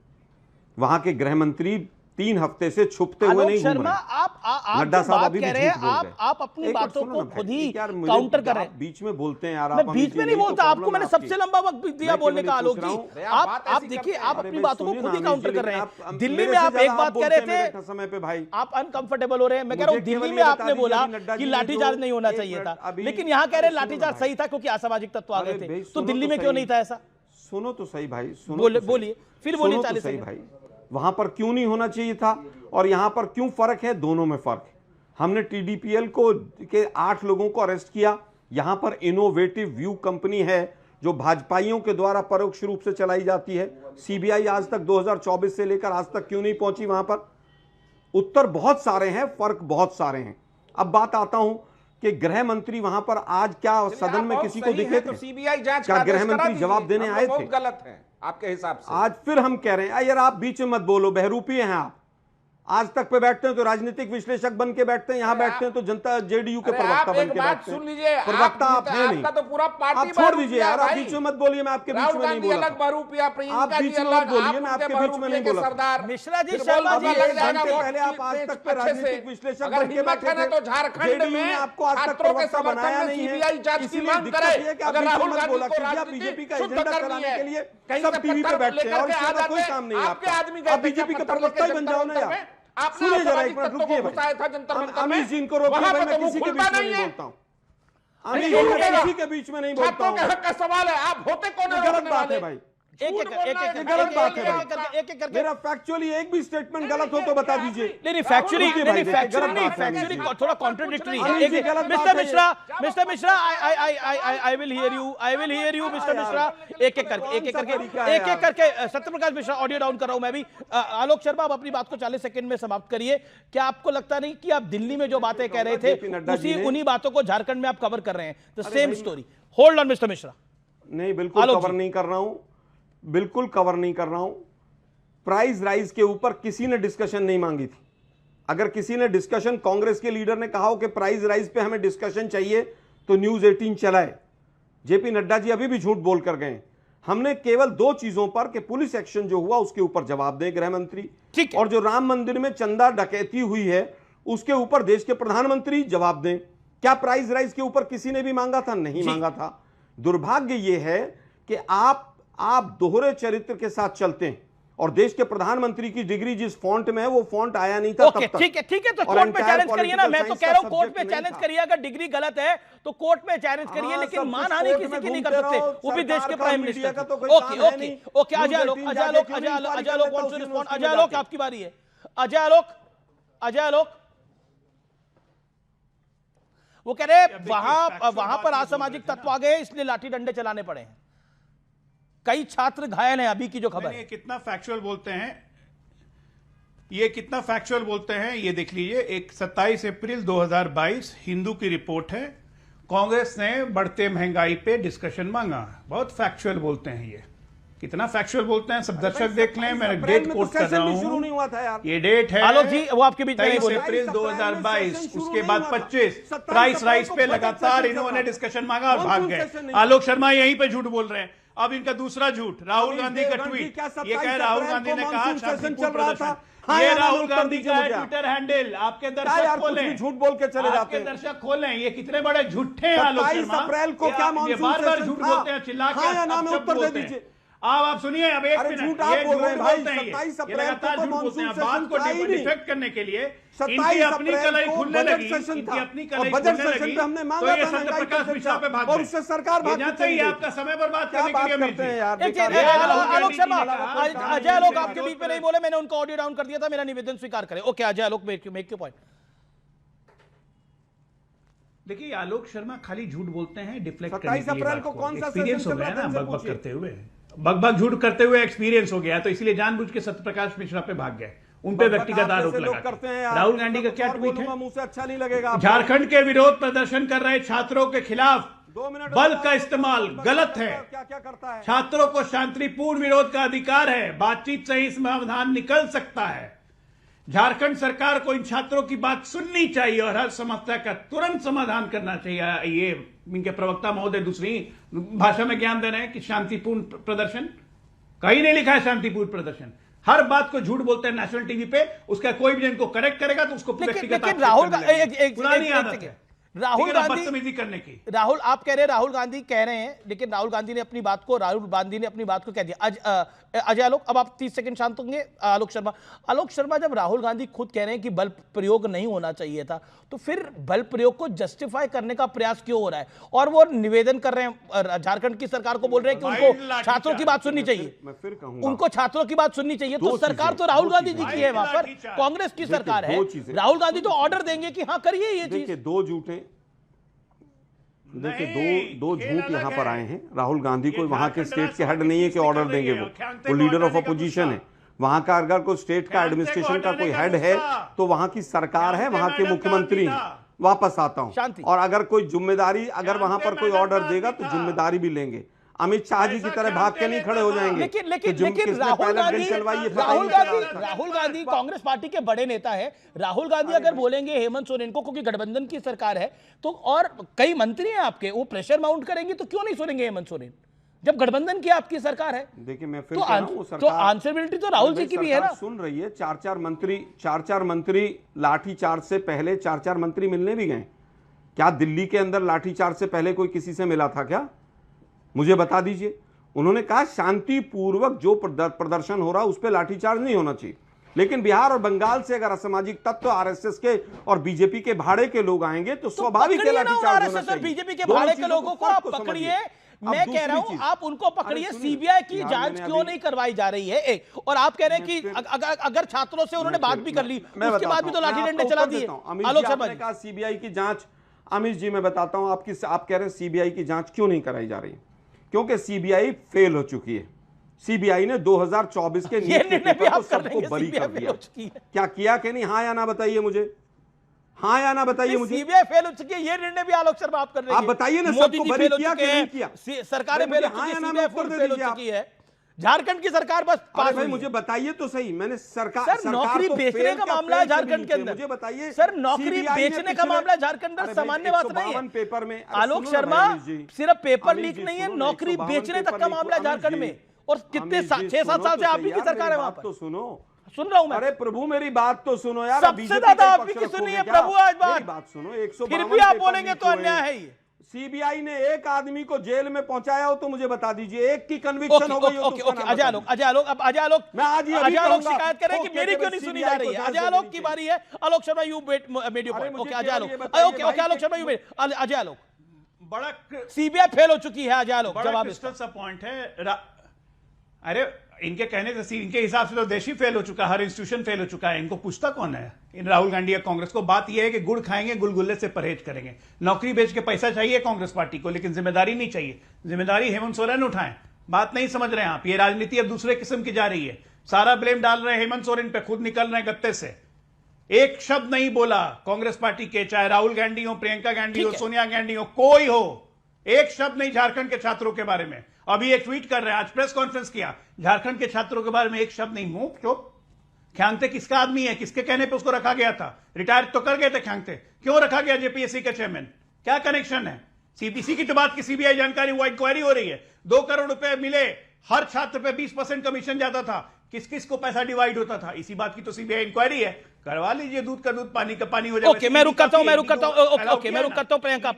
वहां के गृह मंत्री 3 हफ्ते से छुपते हुए नहीं घूम शर्मा, रहे। आप नड्डा जो साहब बात अभी कह भी रहे हैं, झूठ बोल रहे हैं। आप अपनी एक बार बातों सुनो को ना खुद भाई, ही यार मुझे- काउंटर कर रहे आप हैं। बीच में बोलते हैं यार। मैं आप बीच में नहीं बोलता, आपको मैंने सबसे लंबा वक्त दिया बोलने का आलोक जी। आप देखिए, आप अपनी बातों को खुद ही काउंटर कर रहे हैं। दिल्ली में आप एक बात कह रहे थे, समय पे भाई आप अनकंफर्टेबल हो रहे हैं। मैं कह रहा हूं दिल्ली में आपने बोला कि लाठीचार्ज नहीं होना चाहिए था, लेकिन यहां कह रहे हैं लाठीचार्ज सही था क्योंकि असामाजिक तत्व आ गए थे। तो दिल्ली में क्यों नहीं था ऐसा? सुनो तो सही भाई, सुनो बोलिए, फिर बोलिए। 40 सही सेकंड। भाई, वहां पर क्यों नहीं होना चाहिए था और यहां पर क्यों फर्क है? दोनों में फर्क है। हमने टीडीपीएल को के 8 लोगों को अरेस्ट किया। यहां पर इनोवेटिव व्यू कंपनी है जो भाजपाइयों के द्वारा परोक्ष रूप से चलाई जाती है। सीबीआई आज तक 2024 से लेकर आज तक क्यों नहीं पहुंची वहां पर? उत्तर बहुत सारे हैं, फर्क बहुत सारे हैं। अब बात आता हूं कि गृह मंत्री वहां पर आज क्या सदन में किसी को दिखे थे? सीबीआई जांच क्या गृह मंत्री जवाब देने आए थे? गलत है आपके हिसाब से। आज फिर हम कह रहे हैं यार आप बीच में मत बोलो, बहरूपी हैं आप। आज तक पे बैठते हैं तो राजनीतिक विश्लेषक बन के बैठते हैं, यहां बैठते हैं तो जनता जेडीयू के प्रवक्ता बन के बैठते हैं। सुन लीजिए, प्रवक्ता आप हैं नहीं, आपका तो पूरा पार्टी आप छोड़ दीजिए यार, आप बीच में मत बोलिए, मैं आपके बीच में नहीं बोला। अलग बहरूपिया, आप प्रियंका बीच जी में मत अलग, बोलिए, मैं आपके बीच में नहीं बोला। सरदार मिश्रा जी, फिर शर्मा बोल जी, लग एक जाएगा घंटे वोट पहले आप आज पेज तक पे अच्छे से। राजनीतिक विश्लेषक अगर बन के हिम्मत बैठे है ना थे। तो झारखंड जेडीयू ने में आपको आज तक छात्रों के प्रवक्ता समर्थन बनाया में नहीं है। सीबीआई जांच की इसीलिए मांग दिक्कत करे। ये है कि आप अगर बीच में राहुल मत गांधी बोला को कि आप राजनीति बीजेपी का शुद्ध एजेंडा करनी चलाने है, के लिए कहीं सब से टीवी पे पत्थर बैठते हैं लेकर और के आ इसका कोई जाते। काम नहीं है आपके आपका। आदमी गए आप थे बीजेपी का पत्थर प्रवक्ता ही लेके बन जाओ ना जंतर यार। मंतर में। आपने सुनिए जरा एक असामाजिक मिनट, तत्वों को रुकिए घुसाया था जंतर भाई। मंतर में। अमीश जी इनको रोकिए वहां भाई, पे मैं तो किसी के खुलता बीच में नहीं नहीं है। बोलता हूँ। अरे अमीश क्यों जी, मैं रुकेगा? किसी के बीच में नहीं बोलता छात्रों के हूँ। हक का सवाल है, आप होते कौन है? गलत बात है भाई, एक गलत बात है भाई। एक करके मेरा फैक्चुअली एक भी स्टेटमेंट गलत हो तो बता दीजिए। नहीं फैक्चुअली रुकिए नहीं भाई, फैक्चुअली गलत नहीं बात है अमीश फैक्चुअली जी। थोड़ा कॉन्ट्रडिक्टरी है। अमीश जी, गलत बात मिस्टर है Mishra I will hear you mister Mishra. एक एक करके सत्यप्रकाश मिश्रा ऑडियो डाउन कर रहा हूं मैं भी। आलोक शर्मा, आप अपनी बात को 40 सेकंड में समाप्त करिए। क्या आपको लगता नहीं कि आप दिल्ली में जो बातें कह रहे थे उसी उन्हीं बातों को झारखंड में आप कवर कर रहे हैं? The same story. Hold on mister Mishra. नहीं, बिल्कुल कवर नहीं कर रहा हूं, बिल्कुल कवर नहीं कर रहा हूं। प्राइस राइज के ऊपर किसी ने डिस्कशन नहीं मांगी थी। अगर किसी ने डिस्कशन, कांग्रेस के लीडर ने कहा हो कि प्राइस राइज पे हमें डिस्कशन चाहिए तो न्यूज 18 चलाए। जेपी नड्डा जी अभी भी झूठ बोल कर गए। हमने केवल 2 चीजों पर कि पुलिस एक्शन जो हुआ उसके ऊपर जवाब दे गृह मंत्री, और जो राम मंदिर में चंदा डकैती हुई है उसके ऊपर देश के प्रधानमंत्री जवाब दें। क्या प्राइस राइज के ऊपर किसी ने भी मांगा था? नहीं मांगा था। दुर्भाग्य यह है कि आप दोहरे चरित्र के साथ चलते हैं और देश के प्रधानमंत्री की डिग्री जिस फॉन्ट में है वो फॉन्ट आया नहीं था तब तक। ठीक है, तो कोर्ट में चैलेंज करिए ना। मैं तो कह रहा हूं कोर्ट में चैलेंज करिए। अगर डिग्री गलत है तो कोर्ट में चैलेंज करिए, लेकिन मानहानि किसी की नहीं कर सकते, वो भी देश के prime minister. Okay, Ajay Alok wants to respond. Ajay Alok, आपकी बारी है। अजय आलोक, वो कह रहे वहां पर असामाजिक तत्व आ गए इसलिए लाठी डंडे चलाने पड़े हैं। कई छात्र घायल हैं अभी की जो खबर है। कितना फैक्चुअल बोलते हैं, ये कितना फैक्चुअल बोलते हैं ये देख लीजिए। एक 27 अप्रैल 2022 हिंदू की रिपोर्ट है। कांग्रेस ने बढ़ते महंगाई पे डिस्कशन मांगा। बहुत फैक्चुअल बोलते हैं ये। कितना फैक्चुअल बोलते हैं सब दर्शक देख लें। मैं डेट कोट कर रहा हूं, ये डेट है आलोक जी, वो आपके बीच में 23 अप्रैल 2022। उसके बाद 25 प्राइस राइज पे लगातार इन्होंने डिस्कशन मांगा और भाग गए। आलोक शर्मा यहीं पे झूठ बोल रहे हैं। अब इनका दूसरा झूठ, राहुल गांधी का ट्वीट। ये कह राहुल गांधी ने कहा शांतिपूर्ण प्रदर्शन। ये राहुल गांधी का ट्विटर हैंडल। आपके दर्शक खोलें, झूठ बोल के चले जाते आपके हैं। दर्शक खोलें। ये कितने बड़े झूठे हैं आलोक शर्मा। 27 अप्रैल को क्या ये बार-बार झूठ बोलते हैं, चिल्ला के उत्तर दे दीजिए। आप सुनिए, अब एक मिनट, झूठ आप बोल रहे हैं भाई। 27 ये अप्रैल लगातार को झूठ बोलते हैं। बात को मानसून डिफेक्ट करने के लिए 27 इनकी अपनी अप्रैल कलाई को खुलने बजट लगी, सेशन इनकी था अपनी और कलाई बजट खुलने सेशन लगी, पे हमने तो मांगा ये था महंगाई सत्यप्रकाश पे मिश्रा पे भाग और गए। उससे सरकार ये भाग जानते ही आपका समय बर्बाद क्या करने के बात लिए करते हैं यार। आलोक शर्मा, अजय आलोक आपके बीच में नहीं बोले, मैंने उनको ऑडियो डाउन कर दिया था। मेरा निवेदन स्वीकार करें। Okay, Ajay Alok, make your point. देखिए, आलोक शर्मा खाली झूठ बोलते हैं डिफ्लेक्ट करने 27 के लिए। अप्रैल को कौन सा एक्सपीरियंस हो सेशन गया चल रहा ना था, बकबक पूछिए। करते हुए, बकबक झूठ करते हुए एक्सपीरियंस हो गया, तो इसलिए जानबूझ के सत्यप्रकाश मिश्रा पे भाग गए, उन पे व्यक्तिगत आरोप करते हैं। लगा। राहुल गांधी का क्या ट्वीट है? मुंह से अच्छा नहीं लगेगा। झारखंड के विरोध प्रदर्शन कर रहे छात्रों के खिलाफ बल का इस्तेमाल गलत है। क्या क्या करता है? छात्रों को शांतिपूर्ण विरोध का अधिकार है, बातचीत से ही समाधान निकल सकता है। झारखंड सरकार को इन छात्रों की बात सुननी चाहिए और हर समस्या का तुरंत समाधान करना चाहिए। ये इनके प्रवक्ता महोदय दूसरी भाषा में ज्ञान दे रहे हैं कि शांतिपूर्ण प्रदर्शन, कहीं नहीं लिखा है शांतिपूर्ण प्रदर्शन। हर बात को झूठ बोलते हैं नेशनल टीवी पे, उसका कोई भी इनको करेक्ट करेगा तो उसको व्यक्तिगत लेकिन राहुल पुरानी आदत है राहुल गांधी बदतमीजी करने की। राहुल आप कह रहे हैं, राहुल गांधी कह रहे हैं, लेकिन राहुल गांधी ने अपनी बात को कह दिया। अजय आलोक, अब आप 30 सेकंड शांत होंगे। आलोक शर्मा, जब राहुल गांधी खुद कह रहे हैं कि बल प्रयोग नहीं होना चाहिए था, तो फिर बल प्रयोग को जस्टिफाई करने का प्रयास क्यों हो रहा है? और वो निवेदन कर रहे हैं झारखंड की सरकार को, बोल रहे हैं कि उनको छात्रों की बात सुननी चाहिए, मैं फिर कहूंगा उनको छात्रों की बात सुननी चाहिए। तो सरकार तो राहुल गांधी जी की है, वहां पर कांग्रेस की सरकार है। राहुल गांधी तो ऑर्डर देंगे कि हाँ करिए ये चीज। देखिए दो झूठ यहाँ पर आए हैं। राहुल गांधी कोई वहां के स्टेट के हेड नहीं है कि ऑर्डर देंगे। वो लीडर ऑफ अपोजिशन है। वहां का अगर कोई स्टेट का एडमिनिस्ट्रेशन का कोई हेड है तो वहां की सरकार है, वहां के मुख्यमंत्री हैं। वापस आता हूं, और अगर कोई जिम्मेदारी, अगर वहां पर कोई ऑर्डर देगा तो जिम्मेदारी भी लेंगे। अमित शाह जी की तरह भाग के नहीं खड़े हो जाएंगे। लेकिन राहुल गांधी कांग्रेस पार्टी के बड़े नेता है। राहुल गांधी अगर बोलेंगे हेमंत सोरेन को, क्योंकि गठबंधन की सरकार है, तो और कई मंत्री हैं आपके, वो प्रेशर माउंट करेंगे, तो क्यों नहीं सुनेंगे हेमंत सोरेन जब गठबंधन की आपकी सरकार है? देखिए मैं फिर तो आंसरबिलिटी तो राहुल जी की भी है ना। सुन रही है। चार मंत्री लाठीचार्ज से पहले 4 मंत्री मिलने भी गए। क्या दिल्ली के अंदर लाठीचार्ज से पहले कोई किसी से मिला था क्या? मुझे बता दीजिए। उन्होंने कहा शांतिपूर्वक जो प्रदर्शन हो रहा है उस पर लाठीचार्ज नहीं होना चाहिए। लेकिन बिहार और बंगाल से अगर असामाजिक तत्व आरएसएस के और बीजेपी के भाड़े के लोग आएंगे तो स्वाभाविक है लाठीचार्ज होना चाहिए। बीजेपी के भाड़े के लोगों को आप पकड़िए, मैं कह रहा हूं आप उनको पकड़िए। सीबीआई की जांच क्यों नहीं करवाई जा रही है? और आप कह रहे हैं कि अगर छात्रों से उन्होंने बात भी कर ली, उसके बाद भी तो लाठी डंडे चला दिए। आलोक शर्मा जी कहा सीबीआई की जांच। अमित जी मैं बताता हूं आप कह रहे हैं सीबीआई की जांच क्यों नहीं कराई जा रही? क्योंकि सीबीआई फेल हो चुकी है। सीबीआई ने 2024 के नीट के पेपर को सबको बरी कर दिया। क्या किया कि नहीं? हाँ या ना बताइए मुझे, हाँ या ना बताइए मुझे। सीबीआई फेल हो चुकी है, ये निर्णय भी आलोक शर्मा आप कर रहे हैं। आप बताइए ना, सबको बरी किया कि नहीं किया? सरकारें फेल हो चुकी है, सीबीआई फेल हो चुकी है। झारखंड की सरकार बस पास भाई मुझे बताइए तो सही। मैंने सरकार नौकरी बेचने का मामला है झारखंड के अंदर। मुझे बताइए सर, नौकरी बेचने का मामला झारखंड में सामान्य बात नहीं है। पेपर में आलोक शर्मा, सिर्फ पेपर लीक नहीं है, नौकरी बेचने तक का मामला है झारखंड में। और कितने 6-7 साल से आप ही की सरकार है वहां पर। तो सुन रहा हूं मैं। अरे प्रभु मेरी बात तो सुनो यार। सबसे ज्यादा आप ही की सुनिए प्रभु आज बात सुनो। फिर भी आप बोलेंगे तो अन्याय है ये। सीबीआई ने एक आदमी को जेल में पहुंचाया हो तो मुझे बता दीजिए। एक की कन्विक्शन हो गई हो तो अजय आलोक मैं आज ही शिकायत करें कि मेरी क्यों नहीं सुनी जा रही है? अजय आलोक की बारी है। Alok Sharma you made your point. Okay Ajay Alok Sharma you made. Ajay Alok, बड़ा सीबीआई फेल हो चुकी है। अजय आलोक जवाब इसका पॉइंट है। अरे इनके कहने से, इनके हिसाब से तो देश ही फेल हो चुका है, हर इंस्टीट्यूशन फेल हो चुका है। इनको पूछता कौन है? इन राहुल गांधी या कांग्रेस को बात यह है कि गुड़ खाएंगे, गुलगुल्ले से परहेज करेंगे। नौकरी बेच के पैसा चाहिए कांग्रेस पार्टी को, लेकिन जिम्मेदारी नहीं चाहिए। जिम्मेदारी हेमंत सोरेन उठाएं। बात नहीं समझ रहे हैं आप। ये राजनीति अब दूसरे किस्म की जा रही है। सारा ब्लेम डाल रहे हैं हेमंत सोरेन पे, खुद निकल रहे हैं गत्ते से। एक शब्द नहीं बोला कांग्रेस पार्टी के, चाहे राहुल गांधी हो, प्रियंका गांधी हो, सोनिया गांधी हो, कोई हो, एक शब्द नहीं झारखंड के छात्रों के बारे में। अभी एक ट्वीट कर रहे हैं, आज प्रेस कॉन्फ्रेंस किया, झारखंड के छात्रों के बारे में एक शब्द नहीं। मुंह चुप। ख्यांगते किसका आदमी है? किसके कहने पे उसको रखा गया था? रिटायर तो कर गए थे ख्यांगते, क्यों रखा गया जेपीएससी का चेयरमैन? क्या कनेक्शन है? सीपीसी की तो बात की सीबीआई जानकारी, वो इंक्वायरी हो रही है। 2 करोड़ रुपए मिले, हर छात्र पे 20% कमीशन जाता था। किस किस को पैसा डिवाइड होता था? इसी बात की तो सीबीआई इंक्वायरी है। करवा लीजिए, दूध का दूध पानी का पानी हो जाए। ओके मैं रुक करता हूं प्रियंका,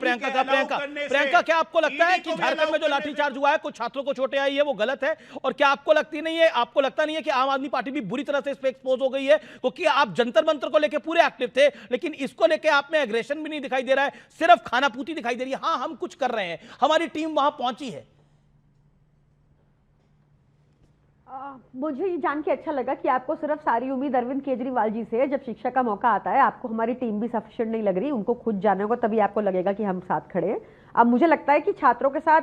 क्या आपको लगता है कि झारखंड में जो लाठीचार्ज हुआ है, कुछ छात्रों को चोटें आई है, वो गलत है? और क्या आपको लगता नहीं है कि आम आदमी पार्टी भी बुरी तरह से इस पे एक्सपोज हो गई है? क्योंकि आप जंतर मंतर को लेकर पूरे एक्टिव थे, लेकिन इसको लेकर आप में एग्रेशन भी नहीं दिखाई दे रहा है, सिर्फ खानापूर्ति दिखाई दे रही है। हाँ हम कुछ कर रहे हैं, हमारी टीम वहां पहुंची है। मुझे ये जान के अच्छा लगा कि आपको सिर्फ सारी उम्मीद अरविंद केजरीवाल जी से है। जब शिक्षा का मौका आता है, आपको हमारी टीम भी सफिशिएंट नहीं लग रही, उनको खुद जाना होगा, तभी आपको लगेगा कि हम साथ खड़े हैं। अब मुझे लगता है कि छात्रों के साथ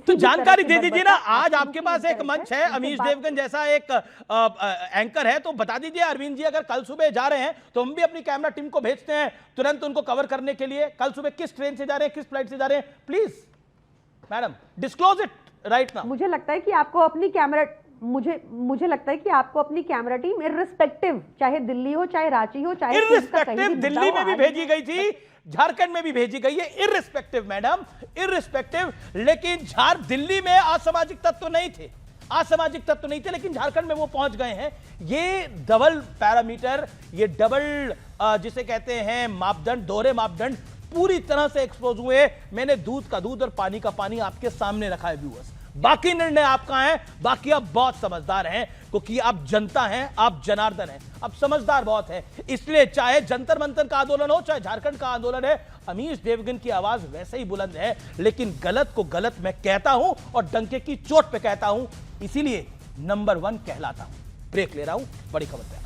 तो जानकारी दे दीजिए ना। आज आपके पास एक मंच है, अमीश देवगन जैसा एक एंकर है, तो बता दीजिए अरविंद जी, अगर कल सुबह जा रहे हैं तो हम भी अपनी कैमरा टीम को भेजते हैं तुरंत उनको कवर करने के लिए। कल सुबह किस ट्रेन से जा रहे हैं, किस फ्लाइट से जा रहे हैं, please. Madam disclose it right now. मुझे लगता है कि आपको अपनी कैमरा मुझे लगता है कि आपको अपनी कैमरा टीम इर्रिस्पेक्टिव, चाहे दिल्ली हो, चाहे रांची हो, चाहे इर्रिस्पेक्टिव दिल्ली में भी भेजी गई थी, झारखंड में भी भेजी गई है, इर्रिस्पेक्टिव मैडम, इर्रिस्पेक्टिव। लेकिन दिल्ली में असामाजिक तत्व नहीं थे, असामाजिक तत्व नहीं थे, लेकिन झारखंड में वो पहुंच गए हैं। ये डबल पैरामीटर, ये डबल जिसे कहते हैं मापदंड, दोहरे मापदंड पूरी तरह से एक्सपोज हुए। मैंने दूध का दूध और पानी का पानी आपके सामने रखा है व्यूअर्स। बाकी निर्णय आपका है, बाकी आप बहुत समझदार हैं, क्योंकि आप जनता हैं, आप जनार्दन हैं, आप समझदार बहुत हैं। इसलिए चाहे जंतर मंतर का आंदोलन हो, चाहे झारखंड का आंदोलन है, अमीश देवगन की आवाज वैसे ही बुलंद है। लेकिन गलत को गलत मैं कहता हूं और डंके की चोट पे कहता हूं, इसीलिए नंबर 1 कहलाता हूं। ब्रेक ले रहा हूं, बड़ी खबर पे।